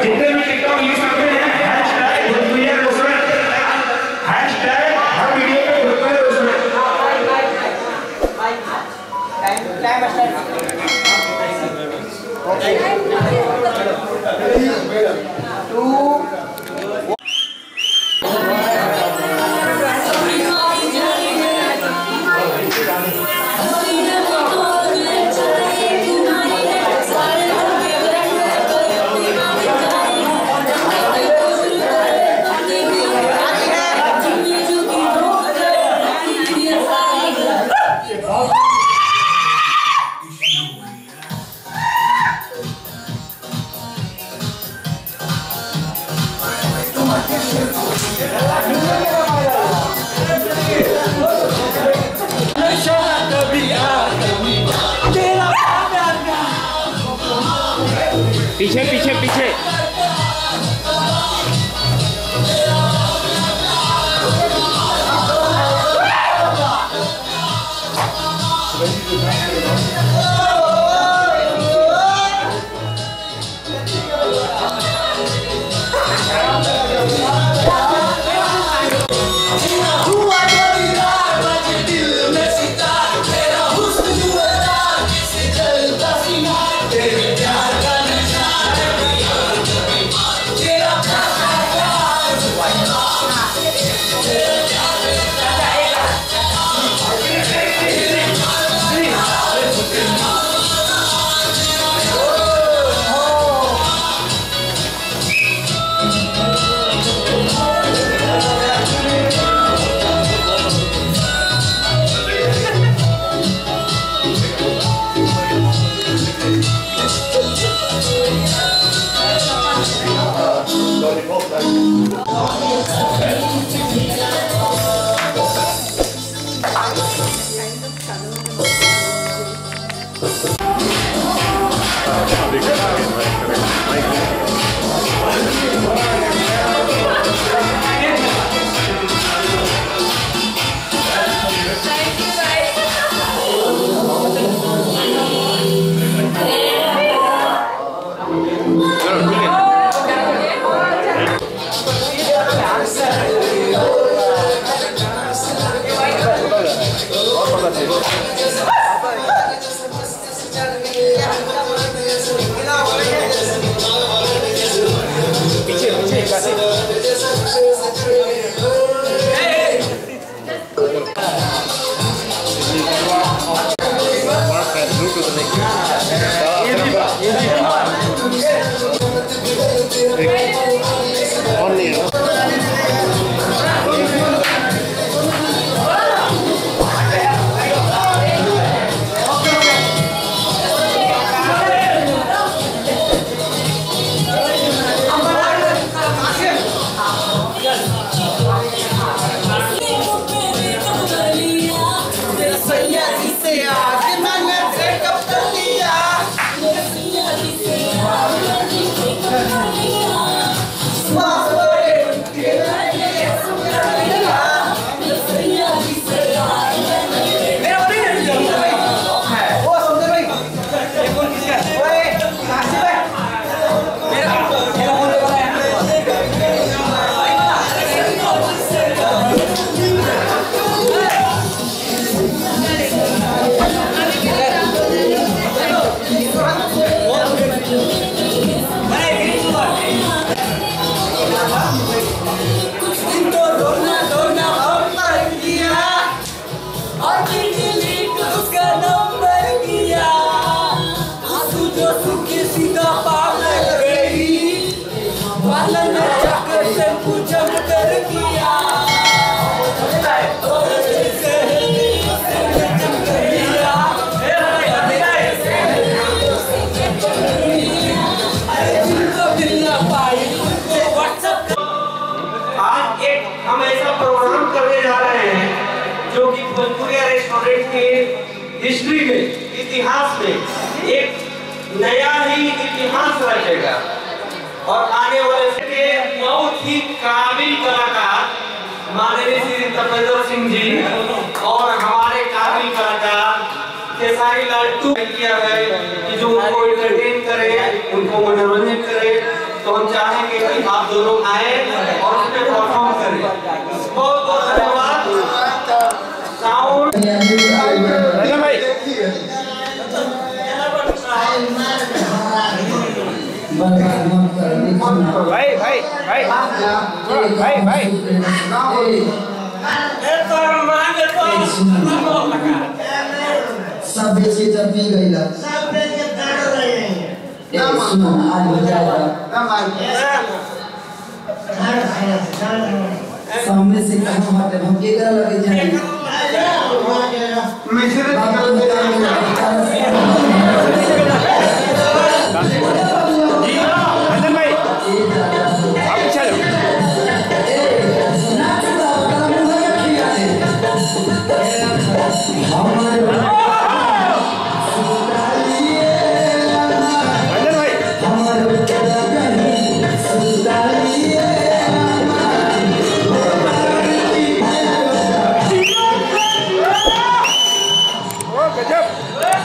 जितने भी टिकटॉक यूज करते हैं हैशटैग भोजपुरिया रेस्टोरेंट, हैशटैग हर वीडियो पे भोजपुरिया रेस्टोरेंट। Time start. ओके, 3, 2, पीछे पीछे पीछे ऑन नहीं है हिस्ट्री में, इतिहास में एक नया ही इतिहास रचेगा और आने वाले के बहुत ही काबिल कलाकार माननीय श्री तपेंद्र सिंह जी और हमारे काबिल कलाकार केसारी लाल टू किया है कि जो उनको एंटरटेन करे, उनको मनोरंजन करे, तो हम चाहेंगे कि आप दोनों आए और उसमें परफॉर्म करें। बहुत बहुत धन्यवाद। साउंड सब बेचे जब पी गई ला सुनो आज हो जाएगा सामने से कहाँ मारते हम के कर लगे जाएंगे गजब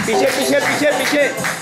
पीछे पीछे पीछे पीछे।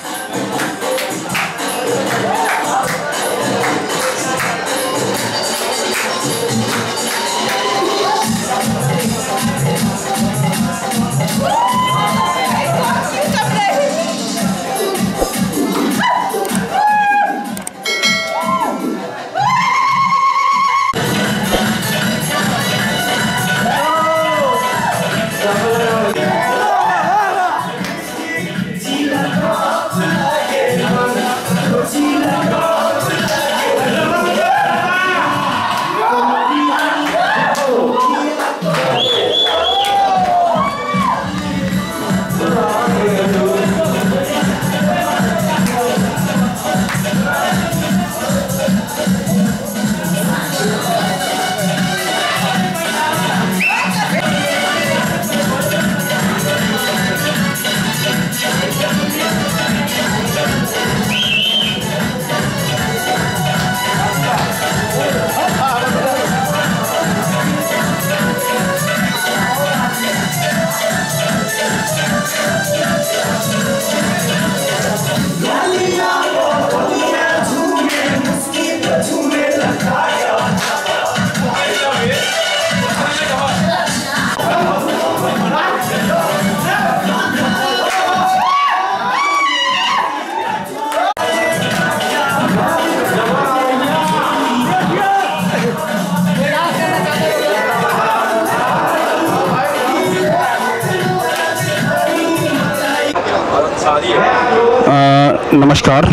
नमस्कार,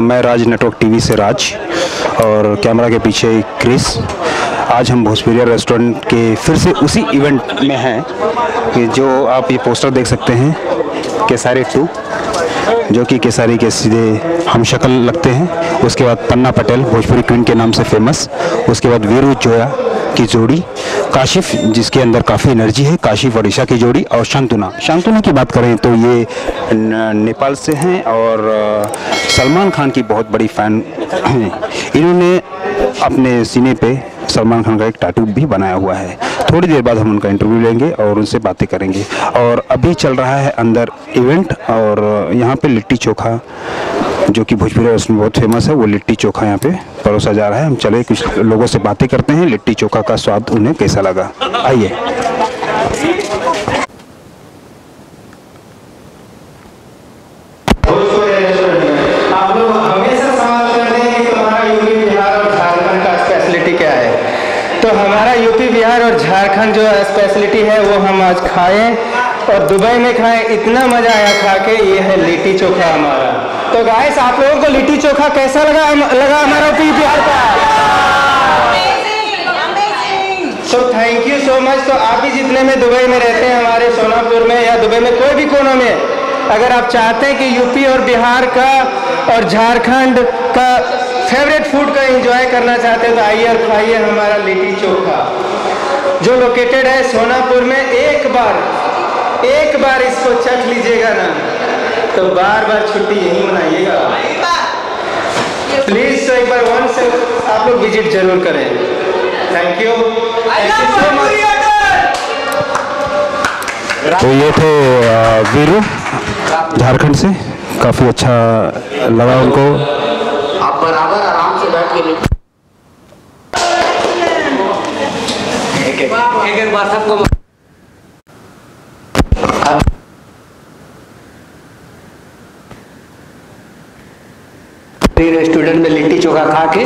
मैं राज नेटवर्क टीवी से राज और कैमरा के पीछे क्रिस। आज हम भोजपुरिया रेस्टोरेंट के फिर से उसी इवेंट में हैं कि जो आप ये पोस्टर देख सकते हैं, केसारी 2, जो कि केसारी के सीधे हम शक्ल लगते हैं। उसके बाद पन्ना पटेल भोजपुरी क्वीन के नाम से फेमस, उसके बाद वीरू जोया की जोड़ी, काशिफ जिसके अंदर काफ़ी एनर्जी है, काशिफ ओडिशा की जोड़ी, और शांतुना की बात करें तो ये नेपाल से हैं और सलमान खान की बहुत बड़ी फ़ैन हैं। इन्होंने अपने सीने पे सलमान खान का एक टैटू भी बनाया हुआ है। थोड़ी देर बाद हम उनका इंटरव्यू लेंगे और उनसे बातें करेंगे। और अभी चल रहा है अंदर इवेंट, और यहाँ पे लिट्टी चोखा जो कि भोजपुरी रेस्टोरेंट बहुत फेमस है, वो लिट्टी चोखा यहाँ पे परोसा जा रहा है। हम चले कुछ लोगों से बातें करते हैं, लिट्टी चोखा का स्वाद उन्हें कैसा लगा। आइए। आप लोग हमेशा सवाल करते हैं कि तुम्हारा यूपी बिहार और झारखंड का स्पेशलिटी क्या है। तो हमारा यूपी बिहार और झारखंड जो स्पेशलिटी है वो हम आज खाएं और दुबई में खाएं। इतना मजा आया खा के। ये है लिट्टी चोखा हमारा। तो गाइस, आप लोगों को लिट्टी चोखा कैसा लगा हमारा यूपी बिहार का? So thank you so much. तो आप भी जितने में दुबई में रहते हैं, हमारे सोनापुर में या दुबई में कोई भी कोनों में, अगर आप चाहते हैं कि यूपी और बिहार का और झारखंड का फेवरेट फूड का एंजॉय करना चाहते हैं तो आइए और खाइए हमारा लिट्टी चोखा, जो लोकेटेड है सोनापुर में। एक बार इसको चख लीजिएगा ना तो बार बार छुट्टी यहीं मनाइएगा। प्लीज, तो एक बार वन से आप लोग विजिट जरूर करें। Thank you so much. तो ये थे वीरू झारखंड से, काफ़ी अच्छा लगा उनको। आप बराबर आराम से बैठ के एक बार सबको रेस्टोरेंट में लिट्टी चोखा खा के।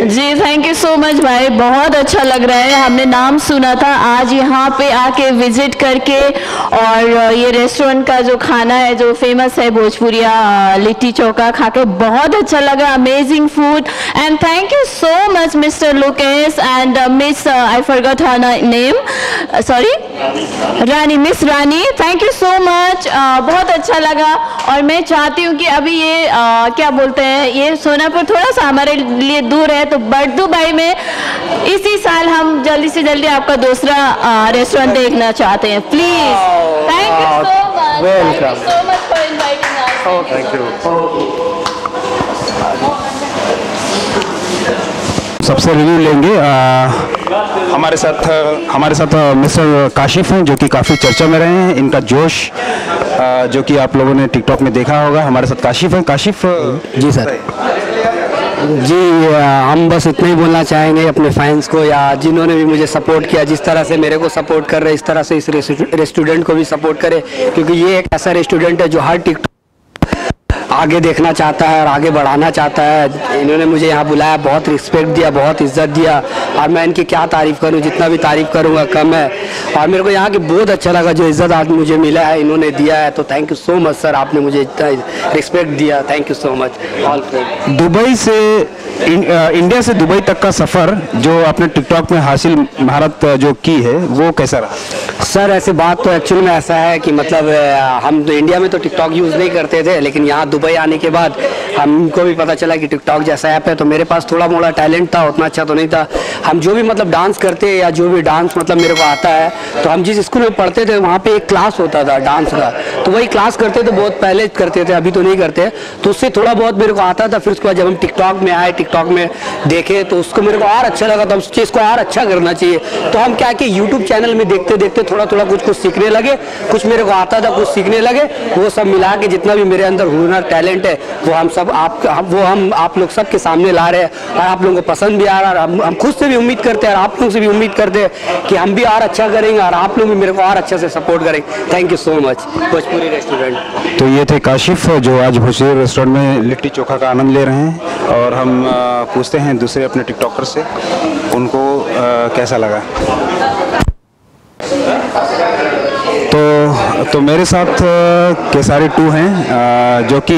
जी थैंक यू सो मच भाई, बहुत अच्छा लग रहा है। हमने नाम सुना था, आज यहाँ पे आके विजिट करके और ये रेस्टोरेंट का जो खाना है जो फेमस है भोजपुरिया लिट्टी चोखा खा के बहुत अच्छा लगा। Amazing food and thank you so much mister Lokesh and miss I forgot her name, sorry Rani, miss Rani. Thank you so much, बहुत अच्छा लगा। और मैं चाहती हूँ कि अभी ये क्या बोलते हैं, ये सोनापुर थोड़ा सा हमारे लिए दूर है, तो बट दुबई में इसी साल हम जल्दी से जल्दी आपका दूसरा रेस्टोरेंट देखना चाहते हैं। Please, thank you so much, thank you so much for inviting us. Thank you. सबसे रिव्यू लेंगे। हमारे साथ मिस्टर काशिफ हैं, जो कि काफ़ी चर्चा में रहे हैं। इनका जोश जो कि आप लोगों ने टिकटॉक में देखा होगा। हमारे साथ काशिफ है। काशिफ जी सर जी, हम बस इतना ही बोलना चाहेंगे अपने फैंस को या जिन्होंने भी मुझे सपोर्ट किया, जिस तरह से मेरे को सपोर्ट कर रहे इस तरह से इस रेस्टोरेंट को भी सपोर्ट करे, क्योंकि ये एक ऐसा रेस्टोरेंट है जो हर टिकटॉक आगे देखना चाहता है और आगे बढ़ाना चाहता है। इन्होंने मुझे यहाँ बुलाया, बहुत रिस्पेक्ट दिया, बहुत इज्जत दिया और मैं इनकी क्या तारीफ़ करूँ, जितना भी तारीफ़ करूँगा कम है। और मेरे को यहाँ के बहुत अच्छा लगा, जो इज्जत आज मुझे मिला है इन्होंने दिया है, तो thank you so much sir, आपने मुझे इतना रिस्पेक्ट दिया, thank you so much all friend. Dubai से इंडिया से दुबई तक का सफ़र जो आपने टिकटॉक में हासिल महारत जो की है वो कैसा रहा? सर ऐसी बात तो एक्चुअल में ऐसा है कि मतलब हम तो इंडिया में तो टिकटॉक यूज़ नहीं करते थे, लेकिन यहाँ दुबई आने के बाद हमको भी पता चला कि टिकटॉक जैसा ऐप है। तो मेरे पास थोड़ा मोड़ा टैलेंट था, उतना अच्छा तो नहीं था। हम जो भी मतलब डांस करते या जो भी डांस मतलब मेरे को आता है, तो हम जिस स्कूल में पढ़ते थे वहाँ पे एक क्लास होता था डांस का, तो वही क्लास करते थे, बहुत पहले करते थे, अभी तो नहीं करते। तो उससे थोड़ा बहुत मेरे को आता था। फिर उसके बाद जब हम टिकटॉक में आए, टिकटॉक में देखे तो उसको मेरे को और अच्छा लगा, तो हम सोचे इसको और अच्छा करना चाहिए। तो हम क्या कि यूट्यूब चैनल में देखते देखते थोड़ा थोड़ा कुछ सीखने लगे, कुछ मेरे को आता था, कुछ सीखने लगे। वो सब मिला के जितना भी मेरे अंदर हुनर टैलेंट है वो हम सब आप लोग सबके सामने ला रहे हैं और आप लोगों को पसंद भी आ रहा है। हम खुद से भी उम्मीद करते हैं और आप लोग से भी उम्मीद करते हैं कि हम भी और अच्छा करेंगे और आप लोग भी मेरे को और अच्छे से सपोर्ट करेंगे। Thank you so much Bhojpuri restaurant. तो ये थे काशिफ जो आज भोजपुरी रेस्टोरेंट में लिट्टी चोखा का आनंद ले रहे हैं। और हम पूछते हैं दूसरे अपने टिकटॉकर से, उनको कैसा लगा। तो मेरे साथ केसारी 2 हैं जो कि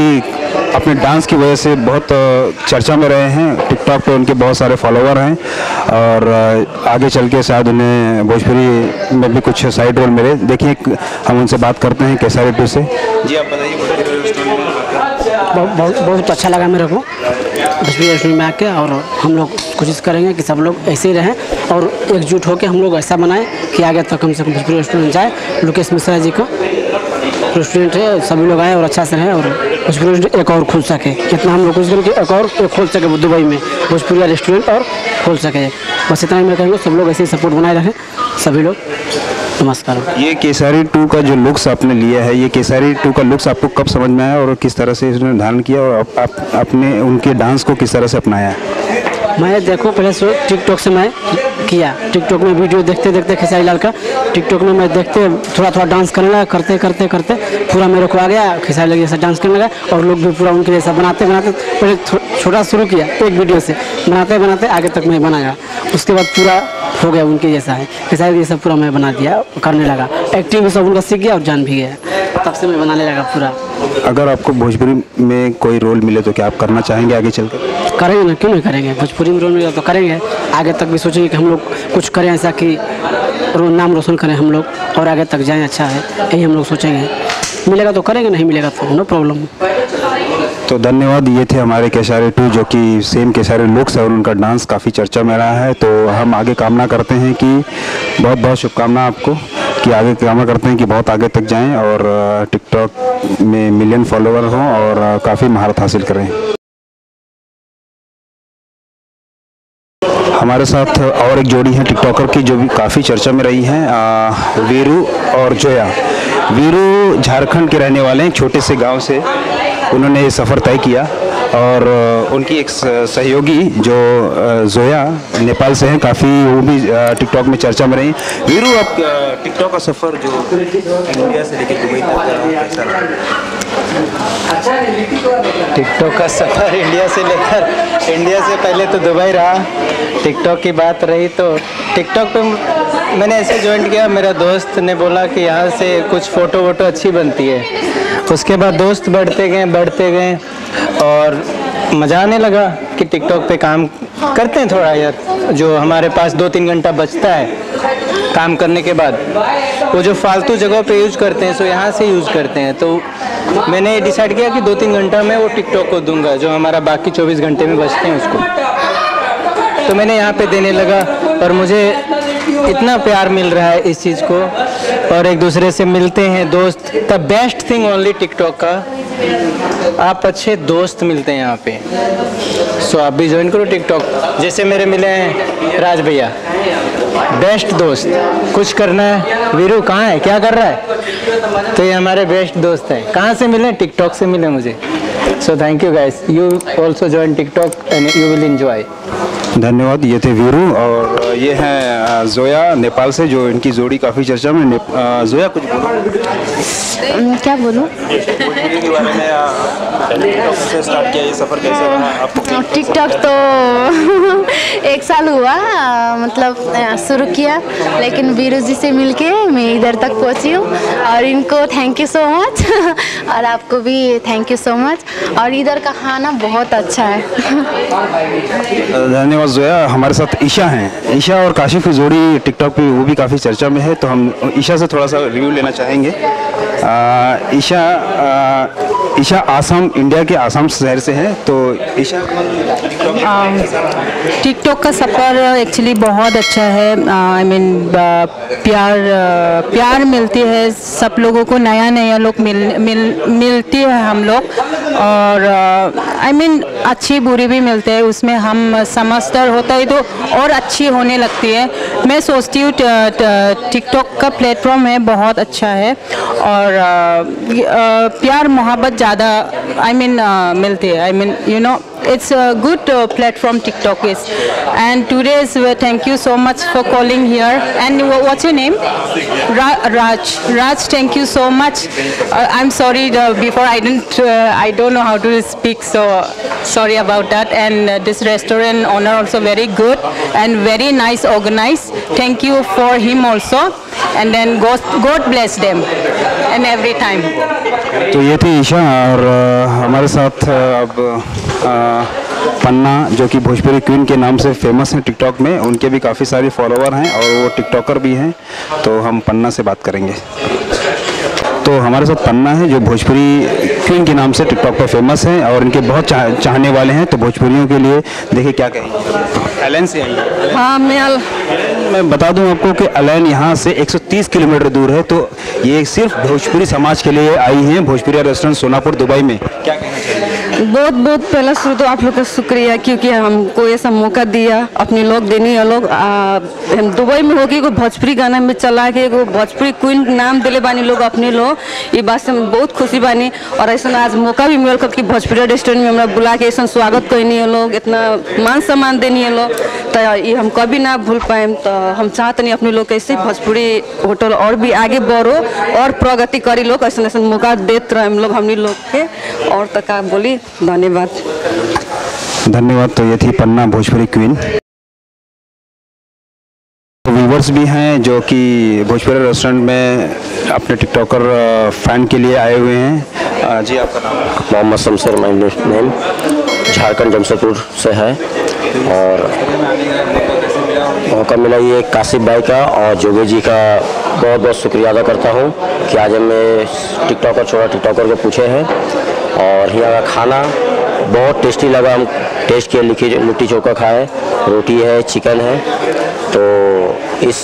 अपने डांस की वजह से बहुत चर्चा में रहे हैं। टिकटॉक पे उनके बहुत सारे फॉलोवर हैं और आगे चल के शायद उन्हें भोजपुरी में भी कुछ साइड रोल मिले। देखिए हम उनसे बात करते हैं केसारी 2 से। जी आप बताइए, भोजपुरी रेस्टोरेंट में बहुत अच्छा लगा मेरे को भोजपुरी रेस्टोरेंट में आके। और हम लोग कोशिश करेंगे कि सब लोग ऐसे ही रहें और एकजुट होकर हम लोग ऐसा बनाएं कि आगे तक कम से कम भोजपुरी रेस्टोरेंट जाए। लोकेश मिश्रा जी का रेस्टोरेंट है, सभी लोग आए और अच्छा से रहें और भोजपुरी रेस्टोरेंट एक और खुल सके। जितना हम लोग कोशिश करें कि एक खोल सके दुबई में भोजपुरी रेस्टोरेंट और खोल सके। बस इतना ही मैं कहूँगा, सब लोग ऐसे ही सपोर्ट बनाए रखें सभी लोग। नमस्कार। ये केसारी 2 का जो लुक्स आपने लिया है, ये केसारी 2 का लुक्स आपको कब समझ में आया और किस तरह से इसने धारण किया और आपने उनके डांस को किस तरह से अपनाया? मैं देखो पहले से टिकटॉक से मैं किया, टिकटॉक में वीडियो देखते देखते खेसारी लाल का टिकटॉक में मैं देखते थोड़ा थोड़ा डांस करने लगा, करते करते करते पूरा मेरे को आ गया, खेसारी लाल जैसा डांस करने लगा और लोग भी पूरा उनके जैसा बनाते बनाते पहले छोटा शुरू किया एक वीडियो से, बनाते बनाते आगे तक मैं बनाया, उसके बाद पूरा हो गया उनके जैसा है, खेसारी जैसा पूरा मैं बना दिया, करने लगा। एक्टिंग भी सब उनका सीख गया और जान भी गया, तब से मैं बनाने लगा पूरा। अगर आपको भोजपुरी में कोई रोल मिले तो क्या आप करना चाहेंगे आगे चलकर? करेंगे ना, क्यों नहीं करेंगे। भोजपुरी में रोल मिला तो करेंगे, आगे तक भी सोचेंगे कि हम लोग कुछ करें ऐसा कि नाम रोशन करें हम लोग और आगे तक जाएं, अच्छा है यही हम लोग सोचेंगे। मिलेगा तो करेंगे, नहीं मिलेगा तो नो प्रॉब्लम। तो धन्यवाद। ये थे हमारे केसारी 2 जो कि सेम केसारी लुक्स है और उनका डांस काफ़ी चर्चा में रहा है। तो हम आगे कामना करते हैं कि बहुत बहुत शुभकामना आपको कि आगे कामना करते हैं कि बहुत आगे तक जाएं और टिकटॉक में मिलियन फॉलोवर हों और काफ़ी महारत हासिल करें। हमारे साथ और एक जोड़ी है टिकटॉकर की जो भी काफ़ी चर्चा में रही हैं, वीरू और जोया। वीरू झारखंड के रहने वाले हैं, छोटे से गांव से उन्होंने ये सफ़र तय किया और उनकी एक सहयोगी जो जोया नेपाल से हैं, काफ़ी वो भी टिकटॉक में चर्चा में रही। वीरू आप टिकटॉक का सफ़र जो इंडिया से लेकर दुबई तक टिकटॉक का सफ़र इंडिया से पहले तो दुबई रहा। टिकटॉक की बात रही तो टिकटॉक पे मैंने ऐसे ज्वाइन किया, मेरा दोस्त ने बोला कि यहाँ से कुछ फ़ोटो वोटो अच्छी बनती है। उसके बाद दोस्त बढ़ते गए और मज़ा आने लगा कि टिकटॉक पे काम करते हैं थोड़ा यार, जो हमारे पास 2-3 घंटा बचता है काम करने के बाद, वो जो फालतू जगह पे यूज़ करते हैं सो यहाँ से यूज़ करते हैं। तो मैंने डिसाइड किया कि 2-3 घंटा में वो टिकटॉक को दूंगा, जो हमारा बाकी 24 घंटे में बचते हैं उसको। तो मैंने यहाँ पे देने लगा और मुझे इतना प्यार मिल रहा है इस चीज़ को और एक दूसरे से मिलते हैं दोस्त। The best thing only TikTok का, आप अच्छे दोस्त मिलते हैं यहाँ पे। सो आप भी ज्वाइन करो टिकटॉक। जैसे मेरे मिले हैं राज भैया, बेस्ट दोस्त। कुछ करना है, वीरू कहाँ है, क्या कर रहा है, तो ये हमारे बेस्ट दोस्त हैं। कहाँ से मिले? टिकटॉक से मिले मुझे। So thank you guys, you also join TikTok and you will enjoy. धन्यवाद। ये थे वीरू और ये हैं जोया नेपाल से, जो इनकी जोड़ी काफ़ी चर्चा में। जोया कुछ बोलो। क्या बोलूं? के बारे में टिकटॉक से स्टार्ट किया, ये सफ़र कैसे रहा आपको? टिकटॉक तो 1 साल हुआ, मतलब शुरू किया, लेकिन वीरू जी से मिलके मैं इधर तक पहुंची हूँ और इनको थैंक यू सो मच और आपको भी थैंक यू सो मच। और इधर का खाना बहुत अच्छा है। धन्यवाद जोया। हमारे साथ ईशा हैं। ईशा और काशिफ की जोड़ी टिकटॉक पे वो भी काफ़ी चर्चा में है, तो हम ईशा से थोड़ा सा रिव्यू लेना चाहेंगे। ईशा आसाम, इंडिया के आसाम शहर से है। तो ईशा, टिकटॉक का सफ़र एक्चुअली बहुत अच्छा है। आई मीन प्यार मिलती है सब लोगों को, नया लोग मिलती है हम लोग, और आई मीन अच्छी बुरी भी मिलते हैं उसमें। हम समझदार होता है तो और अच्छी होने लगती है। मैं सोचती हूँ टिकटॉक का प्लेटफॉर्म है बहुत अच्छा है, और प्यार मोहब्बत ज़्यादा आई मीन मिलती है। I mean you know it's a good platform TikTok is, and today's thank you so much for calling here. And what's your name? Raj, thank you so much. I'm sorry before I don't know how to speak, so sorry about that. And this restaurant owner also very good and very nice organized. Thank you for him also, and then God bless them and every time. तो ये थी ईशा और हमारे साथ अब पन्ना, जो कि Bhojpuri queen के नाम से फेमस हैं टिकटॉक में। उनके भी काफ़ी सारे फॉलोवर हैं और वो टिकटॉकर भी हैं, तो हम पन्ना से बात करेंगे। तो हमारे साथ पन्ना है, जो भोजपुरी क्वीन के नाम से टिकटॉक पर फेमस है और इनके बहुत चाहने वाले हैं। तो भोजपुरियों के लिए देखिए क्या कहेंगे। एलन से आई है। हाँ, मैं बता दूं आपको कि एलन यहाँ से 130 किलोमीटर दूर है, तो ये सिर्फ भोजपुरी समाज के लिए आई हैं, भोजपुरी रेस्टोरेंट सोनापुर दुबई में। क्या कहना चाहिए? बहुत बहुत पहला शुरू तो आप लोग का शुक्रिया, क्योंकि हमको ऐसा मौका दिया। अपने लोग देनी है लोग हम दुबई में होगी को भोजपुरी गाना में चला के को भोजपुरी क्वीन नाम दिले बानी लोग अपने लोग। ये बात से बहुत खुशी बानी, और ऐसा आज मौका भी मिल कि भोजपुरी रेस्टोरेंट में हमरा बुला के ऐसा स्वागत करनी है लोग, इतना मान सम्मान देनी है लोग, तो ये हम कभी ना भूल पाए। तो हम चाहते नहीं अपने लोग कैसे भोजपुरी होटल और भी आगे बढ़ो और प्रगति करी लोग, ऐसा ऐसा मौका देते रहे हम लोग हमने लोग के। और तक आप बोली धन्यवाद। धन्यवाद। तो ये थी पन्ना भोजपुरी क्वीन। व्यूवर्स भी हैं जो कि भोजपुरी रेस्टोरेंट में अपने टिकटॉकर फैन के लिए आए हुए हैं। जी आपका नाम? मोहम्मद शमशेर माय नेम, झारखंड जमशेदपुर से है। और मौका मिला ये काशिफ भाई का और जोगे जी का बहुत बहुत शुक्रिया अदा करता हूँ कि आज हमें टिकटॉकर छोटा टिकटॉकर को पूछे हैं। और यहाँ का खाना बहुत टेस्टी लगा, हम टेस्ट किए, लिट्टी चोखा खाए, रोटी है, चिकन है। तो इस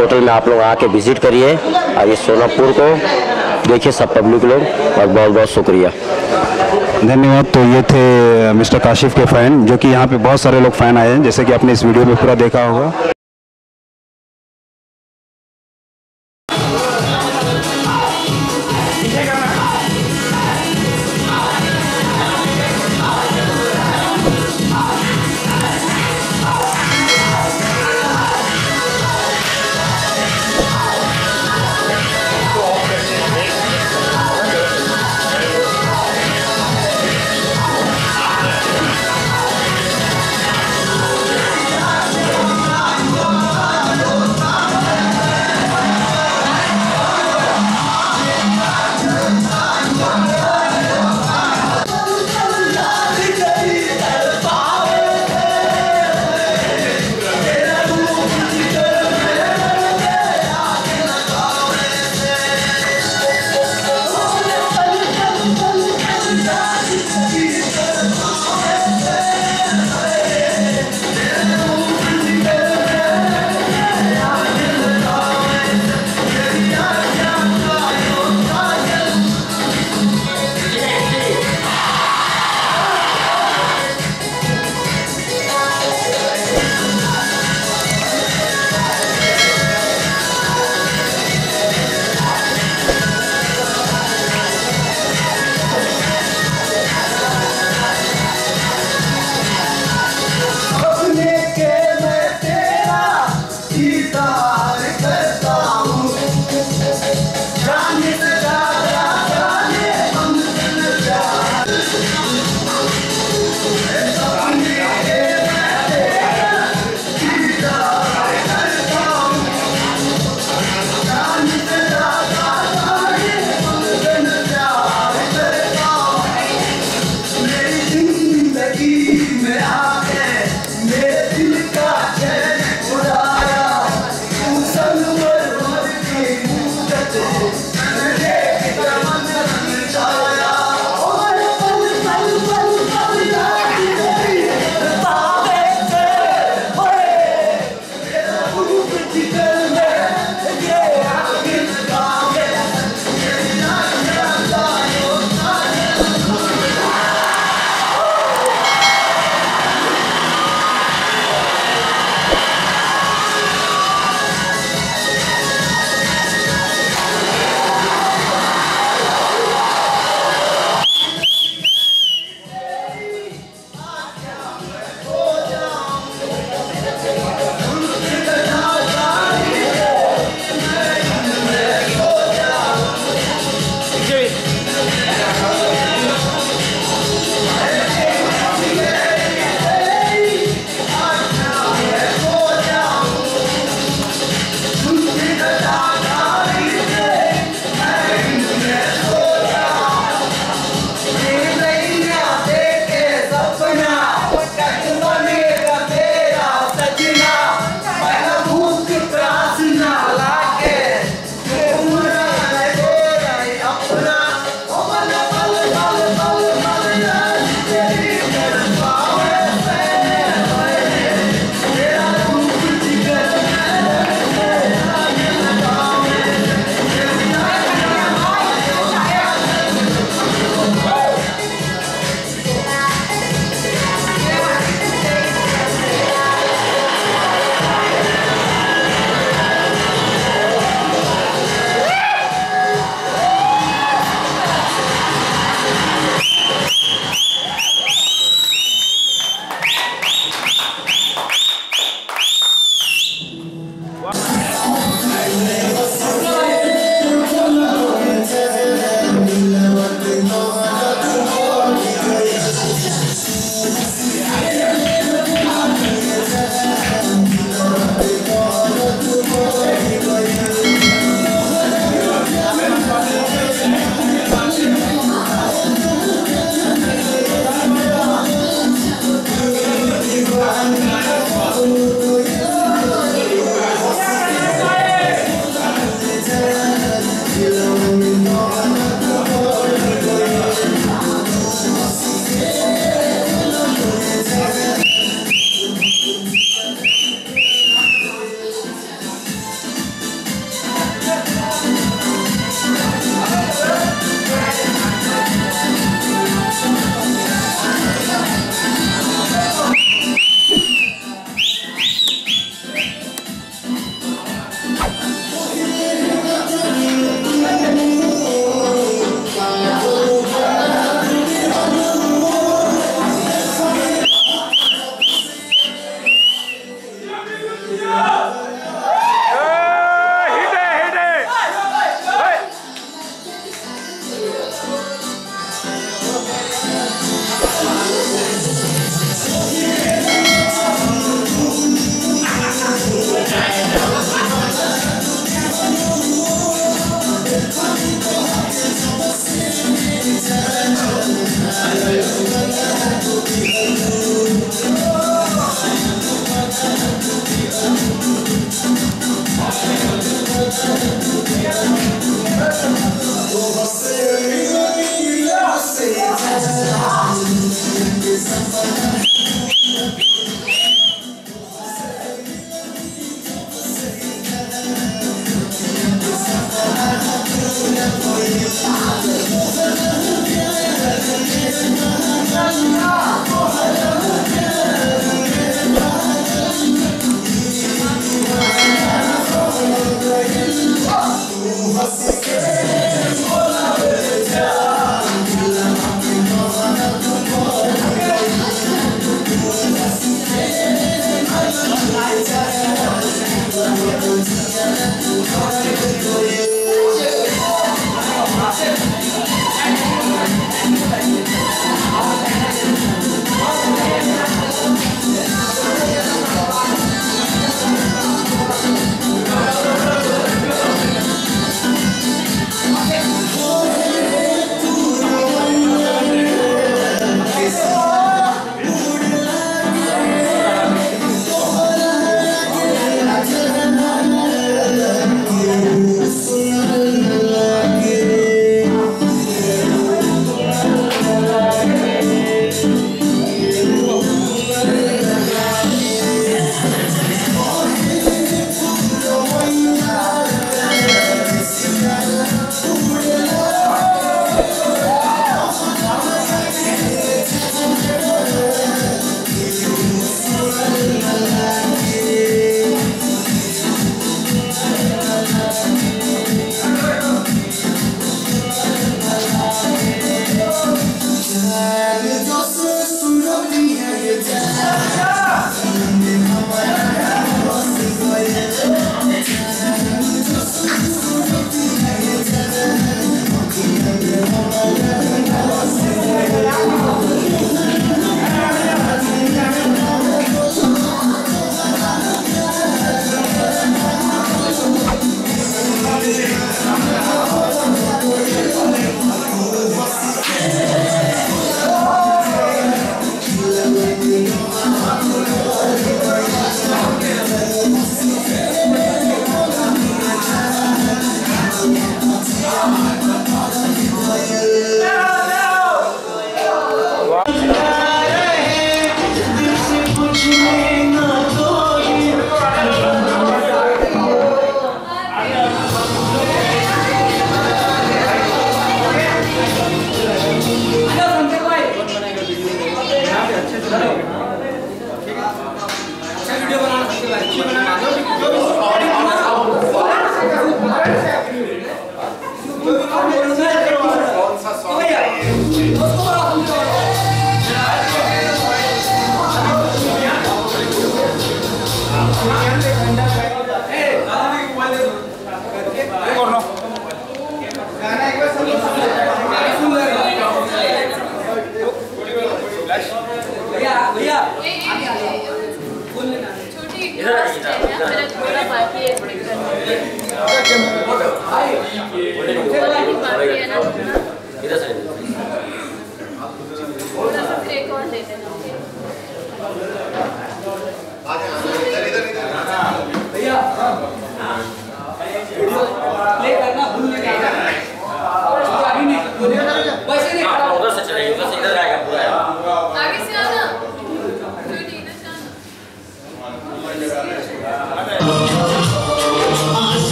होटल में आप लोग आके विज़िट करिए और ये सोनापुर को देखिए सब पब्लिक लोग, और बहुत बहुत शुक्रिया। धन्यवाद। तो ये थे मिस्टर काशिफ के फ़ैन, जो कि यहाँ पे बहुत सारे लोग फ़ैन आए हैं, जैसे कि आपने इस वीडियो में पूरा देखा होगा।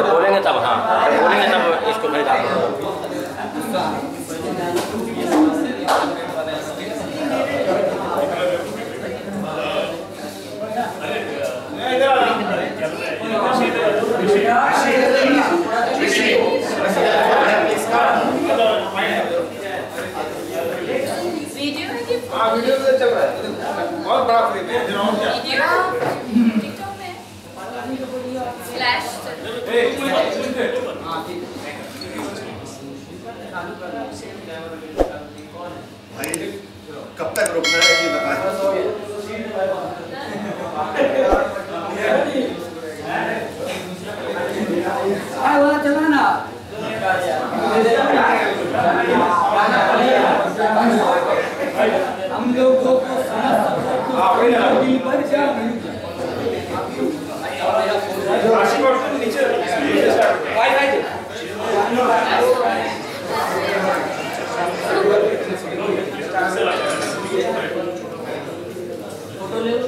बोलेंगे तब, हाँ बोलेंगे तब इसको खरीदा। इधर वीडियो चल रहा है, बहुत बड़ा फ्रेम है। टिकटॉक में फ्लैश भाई कब तक रुकना है ये बताएं। वाला चला ना हम लोगों को दिल पर जा फोटो ले लो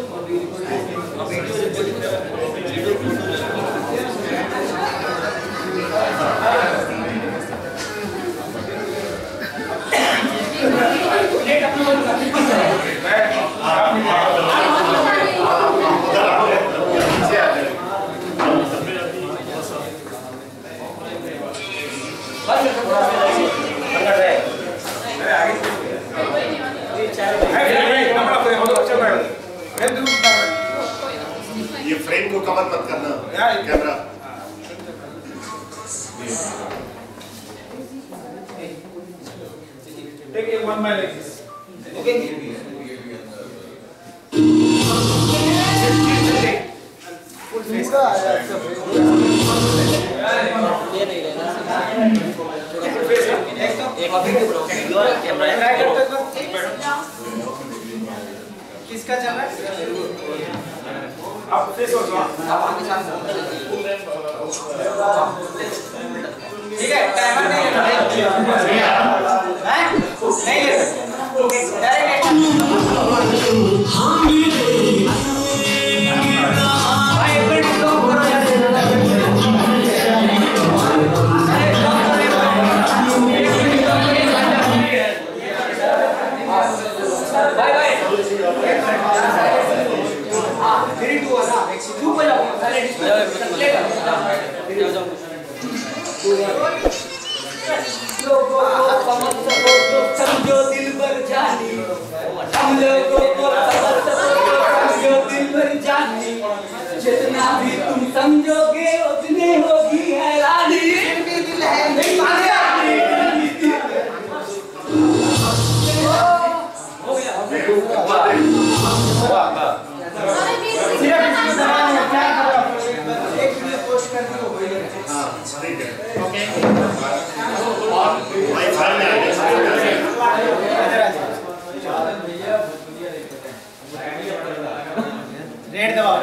ये फ्रेम को कवर मत करना camera. Take it one by like this. Okay. Full face का आया ये नहीं लेना। एक अभी के ब्रो कैमरा किसका चल रहा है? आप फेस हो आप आगे साथ ठीक है टाइमर नहीं लेना है नहीं ले डायरेक्ट भाई एक मिनट स्टॉप करो यार बाय बाय 3 2 ना चुप हो जाओ पहले समझो दिल भर जानी हम लोगों को समझो दिल भर जानी जितना भी तुम समझोगे उतनी होगी हैरानी दिल है नहीं माने हो गया एक वीडियो पोस्ट कर दी हो गई हां ठीक है ओके भाई फाइल में आ रेड दबाओ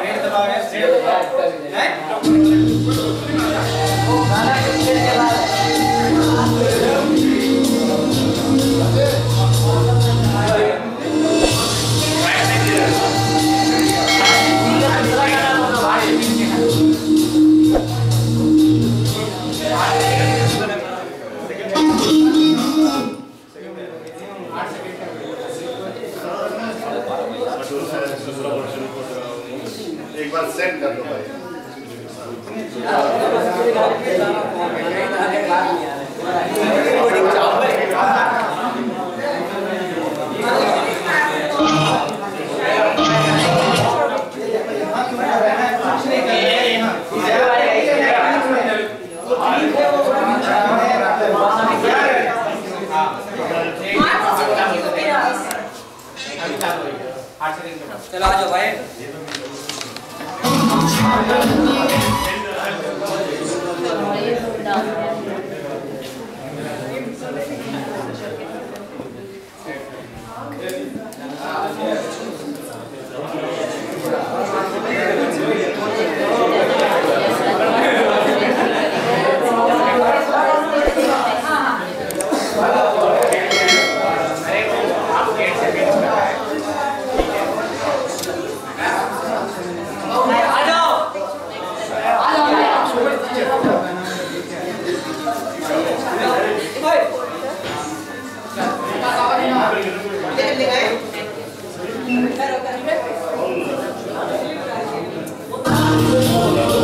वो गाना किसके चला एक बार सेट कर लो भाई। चलो आ जाओ भाई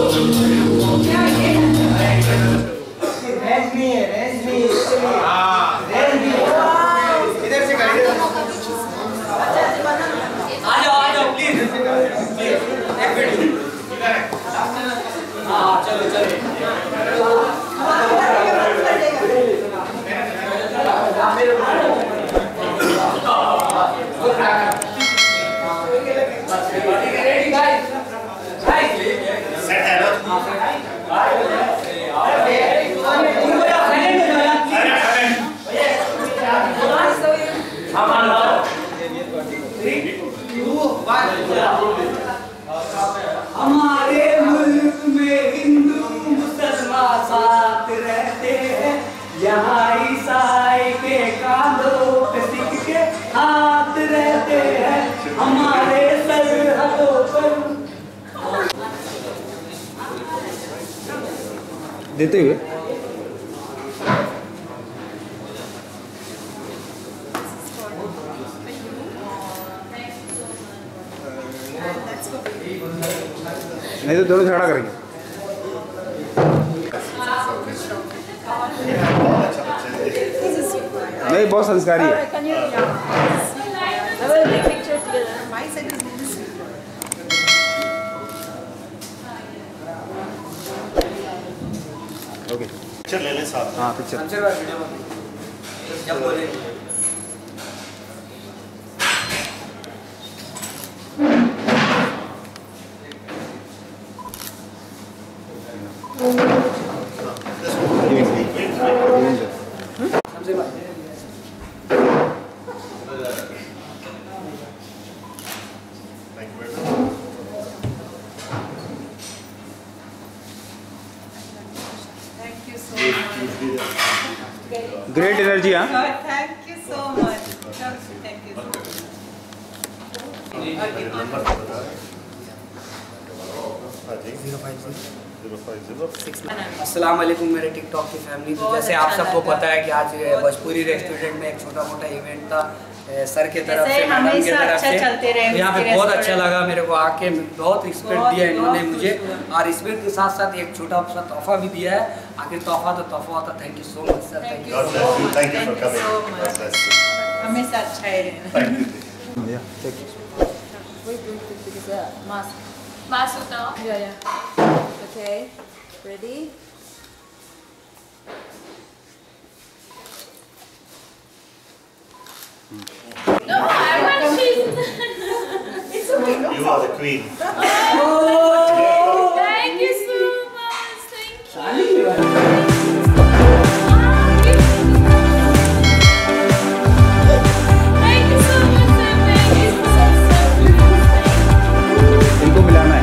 Thank you. हमारे मुल्क में हिंदू मुसलमान साथ रहते हैं, यहाँ ईसाई के कांधों पे सिख के हाथ रहते हैं, हमारे सरहदों पर देते हुए नहीं तो दोनों झगड़ा करेंगे। नहीं, बहुत संस्कारी है। ओके, पिक्चर ले लें साथ। हाँ, पिक्चर जब बोले ग्रेट एनर्जी। हाँ, thank you so much, thank you. अस्सलाम वालेकुम मेरे टिकटॉक की फैमिली। तो जैसे आप सबको पता है कि आज भोजपुरी रेस्टोरेंट में एक छोटा मोटा इवेंट था सर के तरफ से, मैडम की तरफ से। तो यहाँ पे बहुत अच्छा लगा मेरे को आके, बहुत रिस्पेक्ट दिया इन्होंने मुझे, और रिस्पेक्ट के साथ साथ एक छोटा सा तोहफा भी दिया है। आखिर तोहफा तो तोहफा होता। Thank you so much sir, thank you. हमेशा अच्छा ही रहना। Mask now. Yeah. Okay. Ready? No, I want cheese. It's okay. You are the queen. Oh, thank you so much. Thank you. इनको मिलाना है।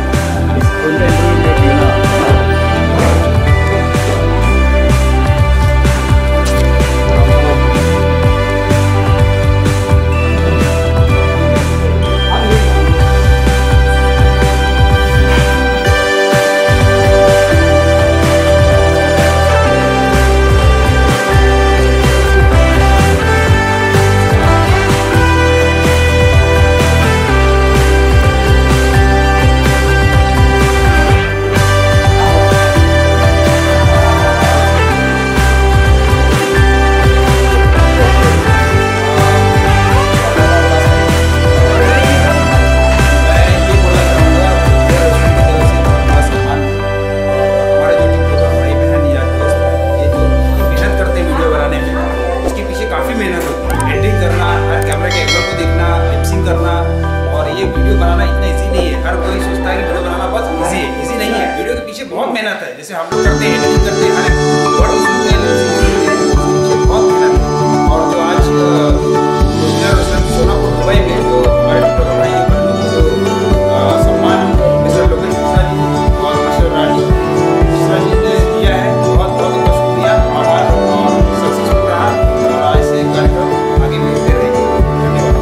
बहुत मेहनत है, जैसे हम लोग करते हैं एडिटिंग करते हैं, हर एक वर्ड सुनते हैं, बहुत मेहनत है। और जो आज सोनापुर दुबई में जो हमारे टिकटॉक भाई सम्मान मिस्टर लोकेश मिश्रा जी और मिस्टर रानी मिश्रा जी ने दिया है, बहुत बहुत उनका शुक्रिया, आभार, और सक्सेसफुल रहा और आज से कार्यक्रम आगे भी होते रहेंगे। धन्यवाद।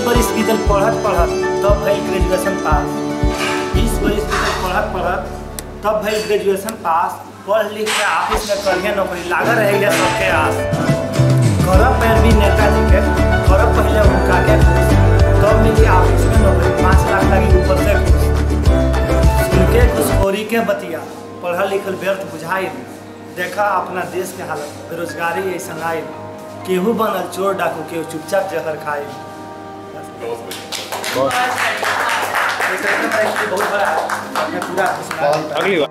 बरिस बीतल पढ़त पढ़त तब भइल ग्रेजुएशन पास। 20 बरिस बीतल पढ़त पढ़त तब भइल ग्रेजुएशन पास। पढ़ लिख के ऑफिस में करिए नौकरी लागल रहेगा सबके आस। करब पैरवी नेताजी के, करब पहले उनका के तब मिली ऑफिस में नौकरी, 5 लाख लगी ऊपर से घूस। सुनके घुसखोरी के बतिया पढ़ल लिखल व्यर्थ बुझाइल। देखा अपना देश के हालत, बेरोजगारी ऐसा आइल। केहू बनल चोर डाकू, केहू चुपचाप जहर खाइल। बहुत बड़ा पूरा अगली बार